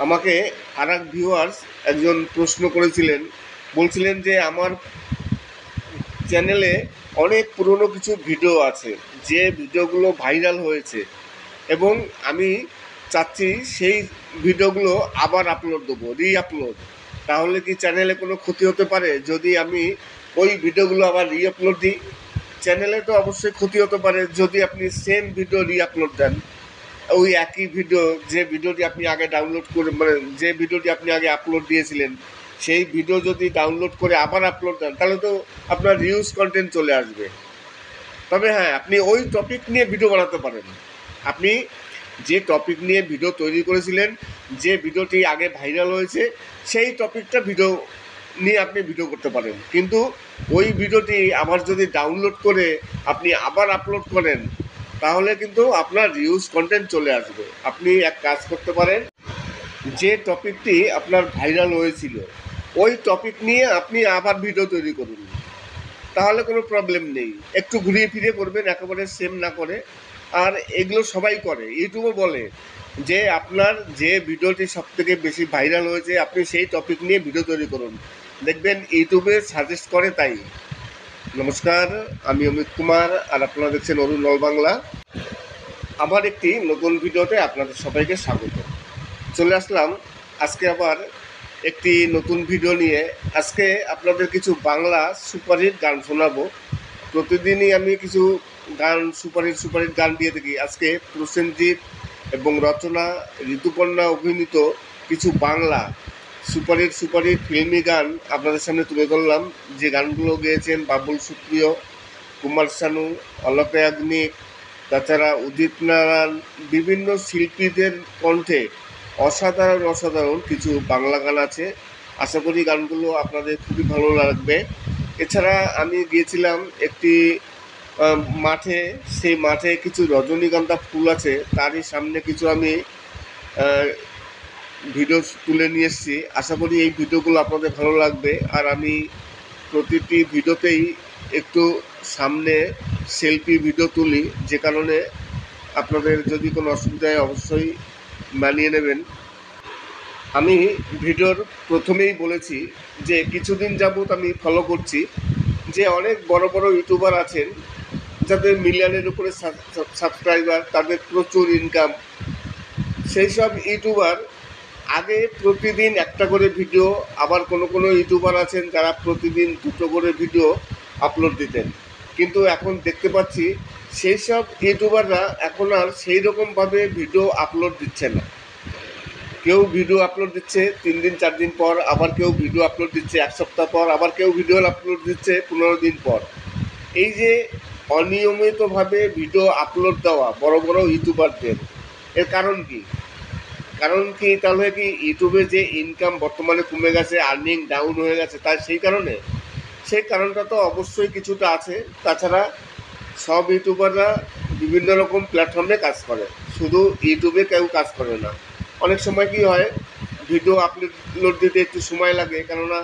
আমাকে আর এক ভিউয়ার্স একজন প্রশ্ন করেছিলেন, বলছিলেন যে আমার চ্যানেলে অনেক পুরনো কিছু ভিডিও আছে, যে ভিডিওগুলো ভাইরাল হয়েছে, এবং আমি চাচ্ছি সেই ভিডিওগুলো আবার আপলোড দেবো, রিআপলোড। তাহলে কি চ্যানেলে কোনো ক্ষতি হতে পারে যদি আমি ওই ভিডিওগুলো আবার রিআপলোড দিই? চ্যানেলে তো অবশ্যই ক্ষতি হতে পারে যদি আপনি সেম ভিডিও রিআপলোড দেন। ওই একই ভিডিও, যে ভিডিওটি আপনি আগে ডাউনলোড করে যে ভিডিওটি আপনি আগে আপলোড দিয়েছিলেন, সেই ভিডিও যদি ডাউনলোড করে আবার আপলোড দেন, তাহলে তো আপনার রিউজ কন্টেন্ট চলে আসবে। তবে হ্যাঁ, আপনি ওই টপিক নিয়ে ভিডিও বানাতে পারেন। আপনি যে টপিক নিয়ে ভিডিও তৈরি করেছিলেন, যে ভিডিওটি আগে ভাইরাল হয়েছে, সেই টপিকটা ভিডিও নিয়ে আপনি ভিডিও করতে পারেন। কিন্তু ওই ভিডিওটি আবার যদি ডাউনলোড করে আপনি আবার আপলোড করেন, তাহলে কিন্তু আপনার রিউজ কন্টেন্ট চলে আসবে। আপনি এক কাজ করতে পারেন, যে টপিকটি আপনার ভাইরাল হয়েছিল, ওই টপিক নিয়ে আপনি আবার ভিডিও তৈরি করুন, তাহলে কোনো প্রবলেম নেই। একটু ঘুরিয়ে ফিরে করবেন, একেবারে সেম না করে। আর এগুলো সবাই করে, ইউটিউবও বলে যে আপনার যে ভিডিওটি সবথেকে বেশি ভাইরাল হয়েছে, আপনি সেই টপিক নিয়ে ভিডিও তৈরি করুন, দেখবেন ইউটিউবে সাজেস্ট করে। তাই নমস্কার, আমি অমিত কুমার, আর আপনারা দেখছেন অরুণ অল বাংলা। আবার একটি নতুন ভিডিওতে আপনাদের সবাইকে স্বাগত। চলে আসলাম আজকে আবার একটি নতুন ভিডিও নিয়ে। আজকে আপনাদের কিছু বাংলা সুপারহিট গান শোনাবো। প্রতিদিনই আমি কিছু গান সুপারহিট গান দিয়ে থাকি। আজকে প্রসেনজিৎ এবং রচনা, ঋতুপর্ণা অভিনীত কিছু বাংলা সুপারহিট ফিল্মি গান আপনাদের সামনে তুলে ধরলাম। যে গানগুলো গেয়েছেন বাবুল সুপ্রিয়, কুমার শানু, অলোক ইয়াগনিক, তাছাড়া উদিত নারায়ণ, বিভিন্ন শিল্পীদের কণ্ঠে অসাধারণ কিছু বাংলা গান আছে। আশা করি গানগুলো আপনাদের খুবই ভালো লাগবে। এছাড়া আমি গিয়েছিলাম একটি মাঠে, সেই মাঠে কিছু রজনীগন্ধা ফুল আছে, তারই সামনে কিছু আমি ভিডিও তুলে নিয়ে এসেছি। আশা করি এই ভিডিওগুলো আপনাদের ভালো লাগবে। আর আমি প্রতিটি ভিডিওতেই একটু সামনে সেলফি ভিডিও তুলি, যে কারণে আপনাদের যদি কোনো অসুবিধা হয় অবশ্যই মানিয়ে নেবেন। আমি ভিডিওর প্রথমেই বলেছি যে কিছুদিন যাবত আমি ফলো করছি যে অনেক বড় ইউটিউবার আছেন যাদের মিলিয়নের উপরে সাবস্ক্রাইবার, তাদের প্রচুর ইনকাম। সেই সব ইউটিউবার আগে প্রতিদিন একটা করে ভিডিও, আবার কোনো ইউটিউবার আছেন যারা প্রতিদিন 2টো করে ভিডিও আপলোড দিতেন। কিন্তু এখন দেখতে পাচ্ছি সেই সব ইউটিউবাররা এখন আর সেই রকমভাবে ভিডিও আপলোড দিচ্ছে না। কেউ ভিডিও আপলোড দিচ্ছে 3 দিন 4 দিন পর, আবার কেউ ভিডিও আপলোড দিচ্ছে 1 সপ্তাহ পর, আবার কেউ ভিডিও আপলোড দিচ্ছে 15 দিন পর। এই যে অনিয়মিতভাবে ভিডিও আপলোড দেওয়া বড় বড় ইউটিউবারদের, এর কারণ কি? তাহলে কি ইউটিউবে যে ইনকাম বর্তমানে কমে গেছে, আর্নিং ডাউন হয়ে গেছে, তাই সেই কারণটা তো অবশ্যই কিছুটা আছে। তাছাড়া সব ইউটিউবাররা বিভিন্ন রকম প্ল্যাটফর্মে কাজ করে, শুধু ইউটিউবে কেউ কাজ করে না। অনেক সময় কি হয়, ভিডিও আপলোড দিতে একটু সময় লাগে, কেননা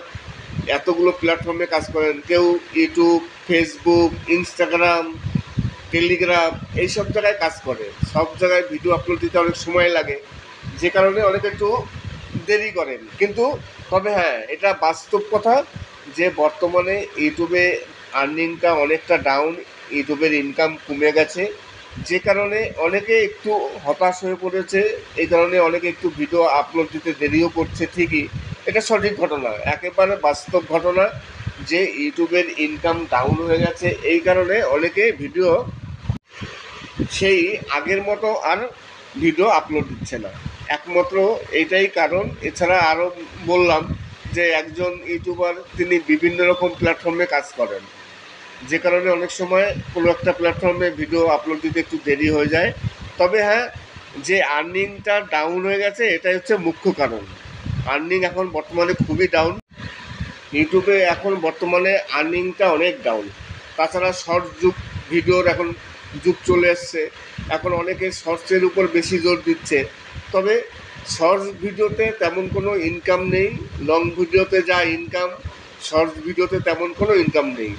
এতগুলো প্ল্যাটফর্মে কাজ করেন। কেউ ইউটিউব, ফেসবুক, ইনস্টাগ্রাম, টেলিগ্রাম এইসব জায়গায় কাজ করে। সব জায়গায় ভিডিও আপলোড দিতে অনেক সময় লাগে, যে কারণে অনেকে একটু দেরি করেন। কিন্তু তবে হ্যাঁ, এটা বাস্তব কথা যে বর্তমানে ইউটিউবে আর্নিংটা অনেকটা ডাউন, ইউটিউবের ইনকাম কমে গেছে, যে কারণে অনেকে একটু হতাশ হয়ে পড়েছে। এই কারণে অনেকে একটু ভিডিও আপলোড দিতে দেরিও করছে। ঠিকই, এটা সঠিক ঘটনা, একেবারে বাস্তব ঘটনা যে ইউটিউবের ইনকাম ডাউন হয়ে গেছে। এই কারণে অনেকে ভিডিও সেই আগের মতো আর ভিডিও আপলোড দিচ্ছে না, একমাত্র এইটাই কারণ। এছাড়া আরও বললাম যে একজন ইউটিউবার তিনি বিভিন্ন রকম প্ল্যাটফর্মে কাজ করেন, যে কারণে অনেক সময় কোনো একটা প্ল্যাটফর্মে ভিডিও আপলোড দিতে একটু দেরি হয়ে যায়। তবে হ্যাঁ, যে আর্নিংটা ডাউন হয়ে গেছে এটাই হচ্ছে মুখ্য কারণ। আর্নিং এখন বর্তমানে খুবই ডাউন, ইউটিউবে এখন বর্তমানে আর্নিংটা অনেক ডাউন। তাছাড়া শর্টস ভিডিওর এখন যুগ চলে এসছে, এখন অনেকে শর্টসের উপর বেশি জোর দিচ্ছে। তবে শর্টস ভিডিওতে তেমন কোনো ইনকাম নেই, লং ভিডিওতে যা ইনকাম, শর্টস ভিডিওতে তেমন কোনো ইনকাম নেই।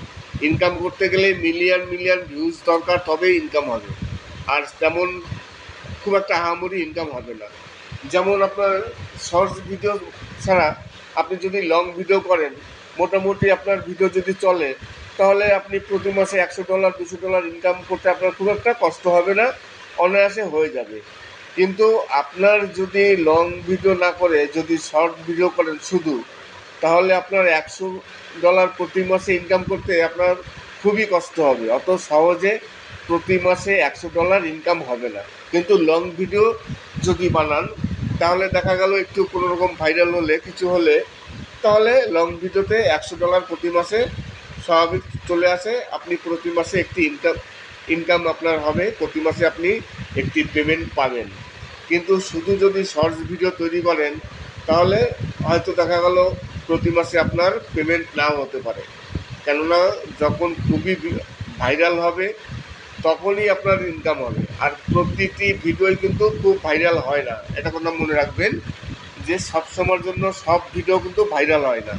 ইনকাম করতে গেলে মিলিয়ন ভিউজ দরকার, তবেই ইনকাম হবে, আর তেমন খুব একটা আহামরি ইনকাম হবে না। যেমন আপনার শর্টস ভিডিও ছাড়া আপনি যদি লং ভিডিও করেন, মোটামুটি আপনার ভিডিও যদি চলে, তাহলে আপনি প্রতি মাসে $100 $200 ইনকাম করতে আপনার খুব একটা কষ্ট হবে না, অনায়াসে হয়ে যাবে। কিন্তু আপনার যদি লং ভিডিও না করে যদি শর্ট ভিডিও করেন শুধু, তাহলে আপনার $100 প্রতি মাসে ইনকাম করতে আপনার খুবই কষ্ট হবে। অত সহজে প্রতি মাসে $100 ইনকাম হবে না। কিন্তু লং ভিডিও যদি বানান, তাহলে দেখা গেল একটু কোনো রকম ভাইরাল হলে, কিছু হলে, তাহলে লং ভিডিওতে $100 প্রতি মাসে স্বাভাবিক চলে আসে। আপনি প্রতি মাসে একটি ইনকাম আপনার হবে, প্রতি মাসে আপনি একটি পেমেন্ট পাবেন। কিন্তু শুধু যদি শর্টস ভিডিও তৈরি করেন, তাহলে হয়তো দেখা গেল প্রতি মাসে আপনার পেমেন্ট নাও হতে পারে, কেননা যখন খুবই ভাইরাল হবে তখনই আপনার ইনকাম হবে। আর প্রতিটি ভিডিওই কিন্তু খুব ভাইরাল হয় না, এটা কথা মনে রাখবেন যে সব সময়ের জন্য সব ভিডিও কিন্তু ভাইরাল হয় না।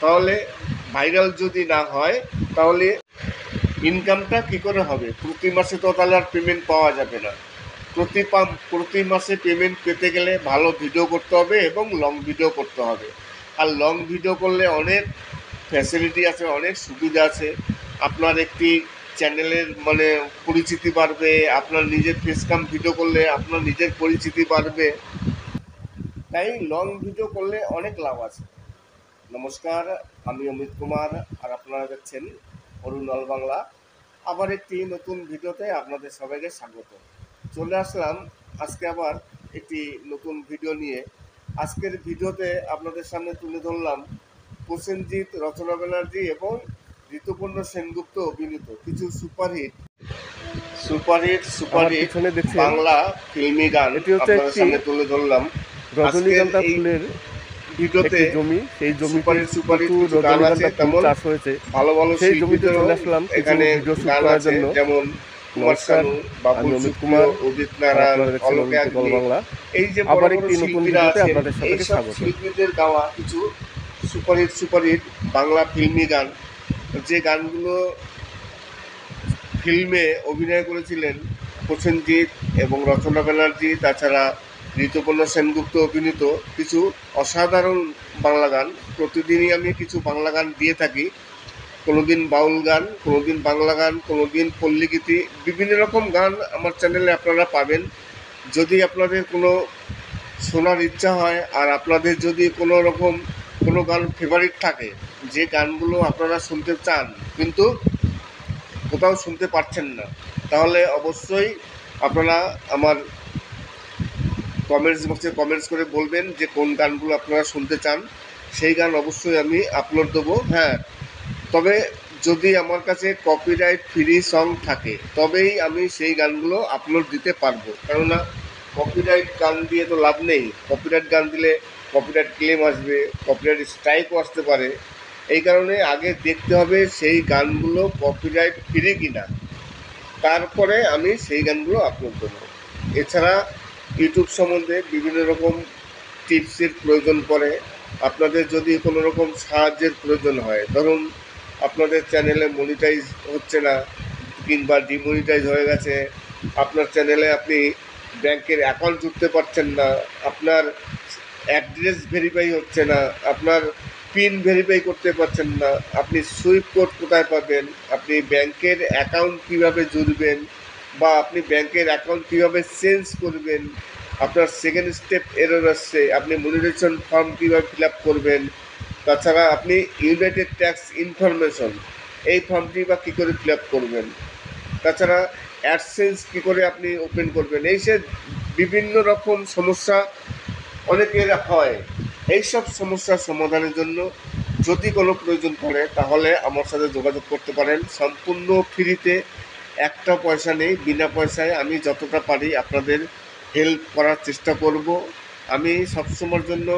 তাহলে ভাইরাল যদি না হয়, তাহলে ইনকামটা কী করে হবে? প্রতি মাসে তো তাহলে আর পেমেন্ট পাওয়া যাবে না। প্রতি মাসে পেমেন্ট পেতে গেলে ভালো ভিডিও করতে হবে এবং লং ভিডিও করতে হবে। আর লং ভিডিও করলে অনেক ফ্যাসিলিটি আছে, অনেক সুবিধা আছে। আপনার একটি চ্যানেলের পরিচিতি বাড়বে, আপনার নিজের ফেসক্যাম ভিডিও করলে আপনার নিজের পরিচিতি বাড়বে। তাই লং ভিডিও করলে অনেক লাভ আছে। নমস্কার, আমি অমিত কুমার, আর আপনারা দেখছেন অরুণ অল বাংলা। আবার একটি নতুন ভিডিওতে আপনাদের সবাইকে স্বাগত। চলে আসলাম আজকে আবার একটি নতুন ভিডিও নিয়ে। আজকের ভিডিওতে আপনাদের সামনে তুলে ধরলাম প্রসেনজিৎ, রচনা ব্যানার্জি এবং ঋতুপর্ণ সেনগুপ্ত অভিনীত কিছু সুপারহিট বাংলা ফিল্মি গান আপনাদের সামনে তুলে ধরলাম।
রজনীগন্ধা ফুলের
ভিডিওতে
জমি, সেই জমিতে
সুপারহিট
রজনীগন্ধা ফুল চাষ হয়েছে।
ভালো
সেই জমিতে চলে আসলাম
এখানে
ভিডিও শুট
গান
করার
আছে,
জন্য।
যেমন
নমস্কার, আমি অমিত কুমার,
উদিত নারায়ণ, অলোকে
অল বাংলা।
এই যে
আবার
বড়
একটি
বড়
নতুন
শিল্পীরা
ভিডিওতে
আছেন,
আপনাদের সাথে
এইসব
স্বাগত।
শিল্পীদের গাওয়া কিছু সুপারহিট বাংলা ফিল্মি গান, যে গানগুলো ফিল্মে অভিনয় করেছিলেন প্রসেনজিৎ এবং রচনা ব্যানার্জি, তাছাড়া ঋতুপর্ণ সেনগুপ্ত অভিনীত কিছু অসাধারণ বাংলা গান। প্রতিদিনই আমি কিছু বাংলা গান দিয়ে থাকি। কোনোদিন বাউল গান, কোনোদিন বাংলা গান, কোনোদিন পল্লীগীতি, বিভিন্ন রকম গান আমার চ্যানেলে আপনারা পাবেন। যদি আপনাদের কোনো শোনার ইচ্ছা হয় আর আপনাদের যদি কোনো রকম কোনো গান ফেভারিট থাকে, যে গানগুলো আপনারা শুনতে চান কিন্তু কোথাও শুনতে পারছেন না, তাহলে অবশ্যই আপনারা আমার কমেন্টস বক্সে কমেন্টস করে বলবেন যে কোন গানগুলো আপনারা শুনতে চান। সেই গান অবশ্যই আমি আপলোড দেবো। হ্যাঁ, তবে যদি আমার কাছে কপিরাইট ফ্রি সং থাকে তবেই আমি সেই গানগুলো আপলোড দিতে পারবো, কেননা কপিরাইট গান দিয়ে তো লাভ নেই। কপিরাইট গান দিলে কপিরাইট ক্লেম আসবে, কপিরাইট স্ট্রাইকও আসতে পারে। এই কারণে আগে দেখতে হবে সেই গানগুলো কপিরাইট ফ্রি কিনা, তারপরে আমি সেই গানগুলো আপলোড দেবো। এছাড়া ইউটিউব সম্বন্ধে বিভিন্ন রকম টিপসের প্রয়োজন পড়ে। আপনাদের যদি কোনো রকম সাহায্যের প্রয়োজন হয়, ধরুন আপনাদের চ্যানেলে মনিটাইজ হচ্ছে না কিংবা ডিমনিটাইজ হয়ে গেছে, আপনার চ্যানেলে আপনি ব্যাংকের অ্যাকাউন্ট জুড়তে পারছেন না, আপনার অ্যাড্রেস ভেরিফাই হচ্ছে না, আপনার পিন ভেরিফাই করতে পারছেন না, আপনি সুইপ কোড কোথায় পাবেন, আপনি ব্যাংকের অ্যাকাউন্ট কীভাবে জুড়বেন, বা আপনি ব্যাংকের অ্যাকাউন্ট কীভাবে চেঞ্জ করবেন, আপনার সেকেন্ড স্টেপ এরর আসছে, আপনি মনিটাইজেশন ফর্ম কীভাবে ফিল আপ করবেন, তাছাড়া আপনি ইউনাইটেড ট্যাক্স ইনফরমেশন এই ফর্মটি বা কী করে ফিল আপ করবেন, তাছাড়া অ্যাডসেন্স কী করে আপনি ওপেন করবেন, এই সে বিভিন্ন রকম সমস্যা অনেকের হয়। এইসব সমস্যার সমাধানের জন্য যদি কোনো প্রয়োজন পড়ে তাহলে আমার সাথে যোগাযোগ করতে পারেন। সম্পূর্ণ ফ্রিতে, একটা পয়সা নেই, বিনা পয়সায় আমি যতটা পারি আপনাদের হেল্প করার চেষ্টা করব। আমি সবসময়ের জন্য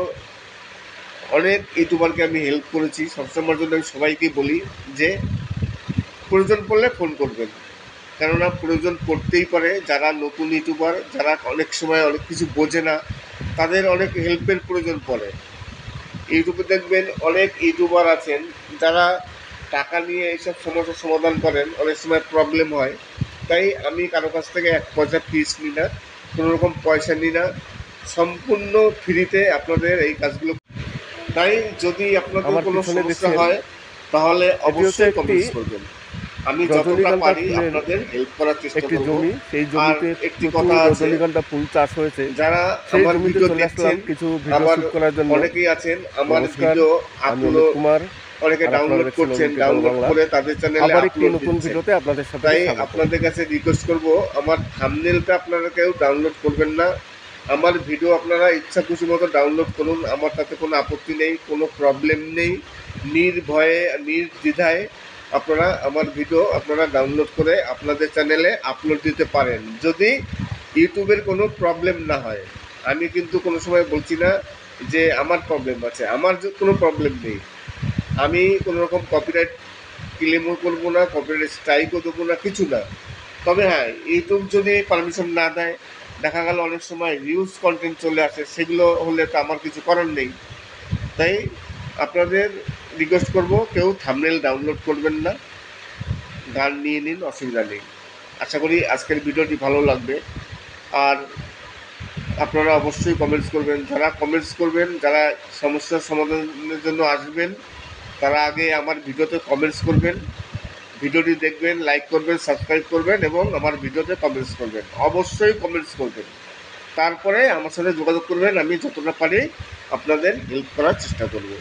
অনেক ইউটিউবারকে আমি হেল্প করেছি, সবসময়ের জন্য আমি সবাইকেই বলি যে প্রয়োজন পড়লে ফোন করবেন, কেননা প্রয়োজন পড়তেই পারে। যারা নতুন ইউটিউবার, যারা অনেক সময় অনেক কিছু বোঝে না, তাদের অনেক হেল্পের প্রয়োজন পড়ে। ইউটিউবে দেখবেন অনেক ইউটিউবার আছেন যারা টাকা নিয়ে এইসব সমস্যার সমাধান করেন, অনেক সময় প্রবলেম হয়। তাই আমি কারো কাছ থেকে এক পয়সা ফিস নিই না, কোনো রকম পয়সা নিই না, সম্পূর্ণ ফ্রিতে আপনাদের এই কাজগুলো। তাই যদি আপনাদের কোনো সমস্যা হয় তাহলে অবশ্যই কমেন্টস করবেন, আমি যতটা পারি আপনাদের হেল্প করার চেষ্টা করব।
জমি, সেই
আর
জমিতে
একটি কথা আছে,
রজনীগন্ধা ফুল চাষ হয়েছে,
যারা
সেই
আমার
জমিতে
ভিডিও
চলে
দেখছেন,
আসলাম কিছু ভিডিও
আমার
শুট করার জন্য।
অনেকেই আছেন আমার
নমস্কার,
ভিডিও
আমি
আপলোড
অমিত কুমার,
অনেকে
আর
ডাউনলোড
আপনারা
করছেন,
দেখছেন
ডাউনলোড
বাংলা।
করে তাদের চ্যানেলে
আবার একটি
আপলোড
নতুন
দিচ্ছেন।
ভিডিওতে আপনাদের সাথে
তাই
স্বাগত।
আপনাদের কাছে রিকোয়েস্ট করব, আমার থাম্বনেলটা আপনারা কেউ ডাউনলোড করবেন না, আমার ভিডিও আপনারা ইচ্ছা খুশি মতো ডাউনলোড করুন, আমার তাতে কোনো আপত্তি নেই, কোনো প্রবলেম নেই। নির্ভয়ে নির্দ্বিধায় আপনারা আমার ভিডিও আপনারা ডাউনলোড করে আপনাদের চ্যানেলে আপলোড দিতে পারেন, যদি ইউটিউবের কোনো প্রবলেম না হয়। আমি কিন্তু কোনো সময় বলছি না যে আমার প্রবলেম আছে, আমার কোনো প্রবলেম নেই, আমি কোনো রকম কপিরাইট ক্লেমও করবো না, কপিরাইট স্ট্রাইকও দেবো না, কিছু না। তবে হ্যাঁ, ইউটিউব যদি পারমিশন না দেয়, দেখা গেল অনেক সময় রিউজ কন্টেন্ট চলে আসে, সেগুলো হলে তো আমার কিছু করার নেই। তাই আপনাদের রিকোয়েস্ট করব, কেউ থাম্বনেল ডাউনলোড করবেন না, গান নিয়ে নিন, অসুবিধা নেই। আশা করি আজকের ভিডিওটি ভালো লাগবে। আর আপনারা অবশ্যই কমেন্টস করবেন, যারা কমেন্টস করবেন, যারা সমস্যার সমাধানের জন্য আসবেন, তারা আগে আমার ভিডিওতে কমেন্টস করবেন, ভিডিওটি দেখবেন, লাইক করবেন, সাবস্ক্রাইব করবেন এবং আমার ভিডিওতে কমেন্টস করবেন, অবশ্যই কমেন্টস করবেন। তারপরে আমার সাথে যোগাযোগ করবেন, আমি যতটা পারি আপনাদের হেল্প করার চেষ্টা করব।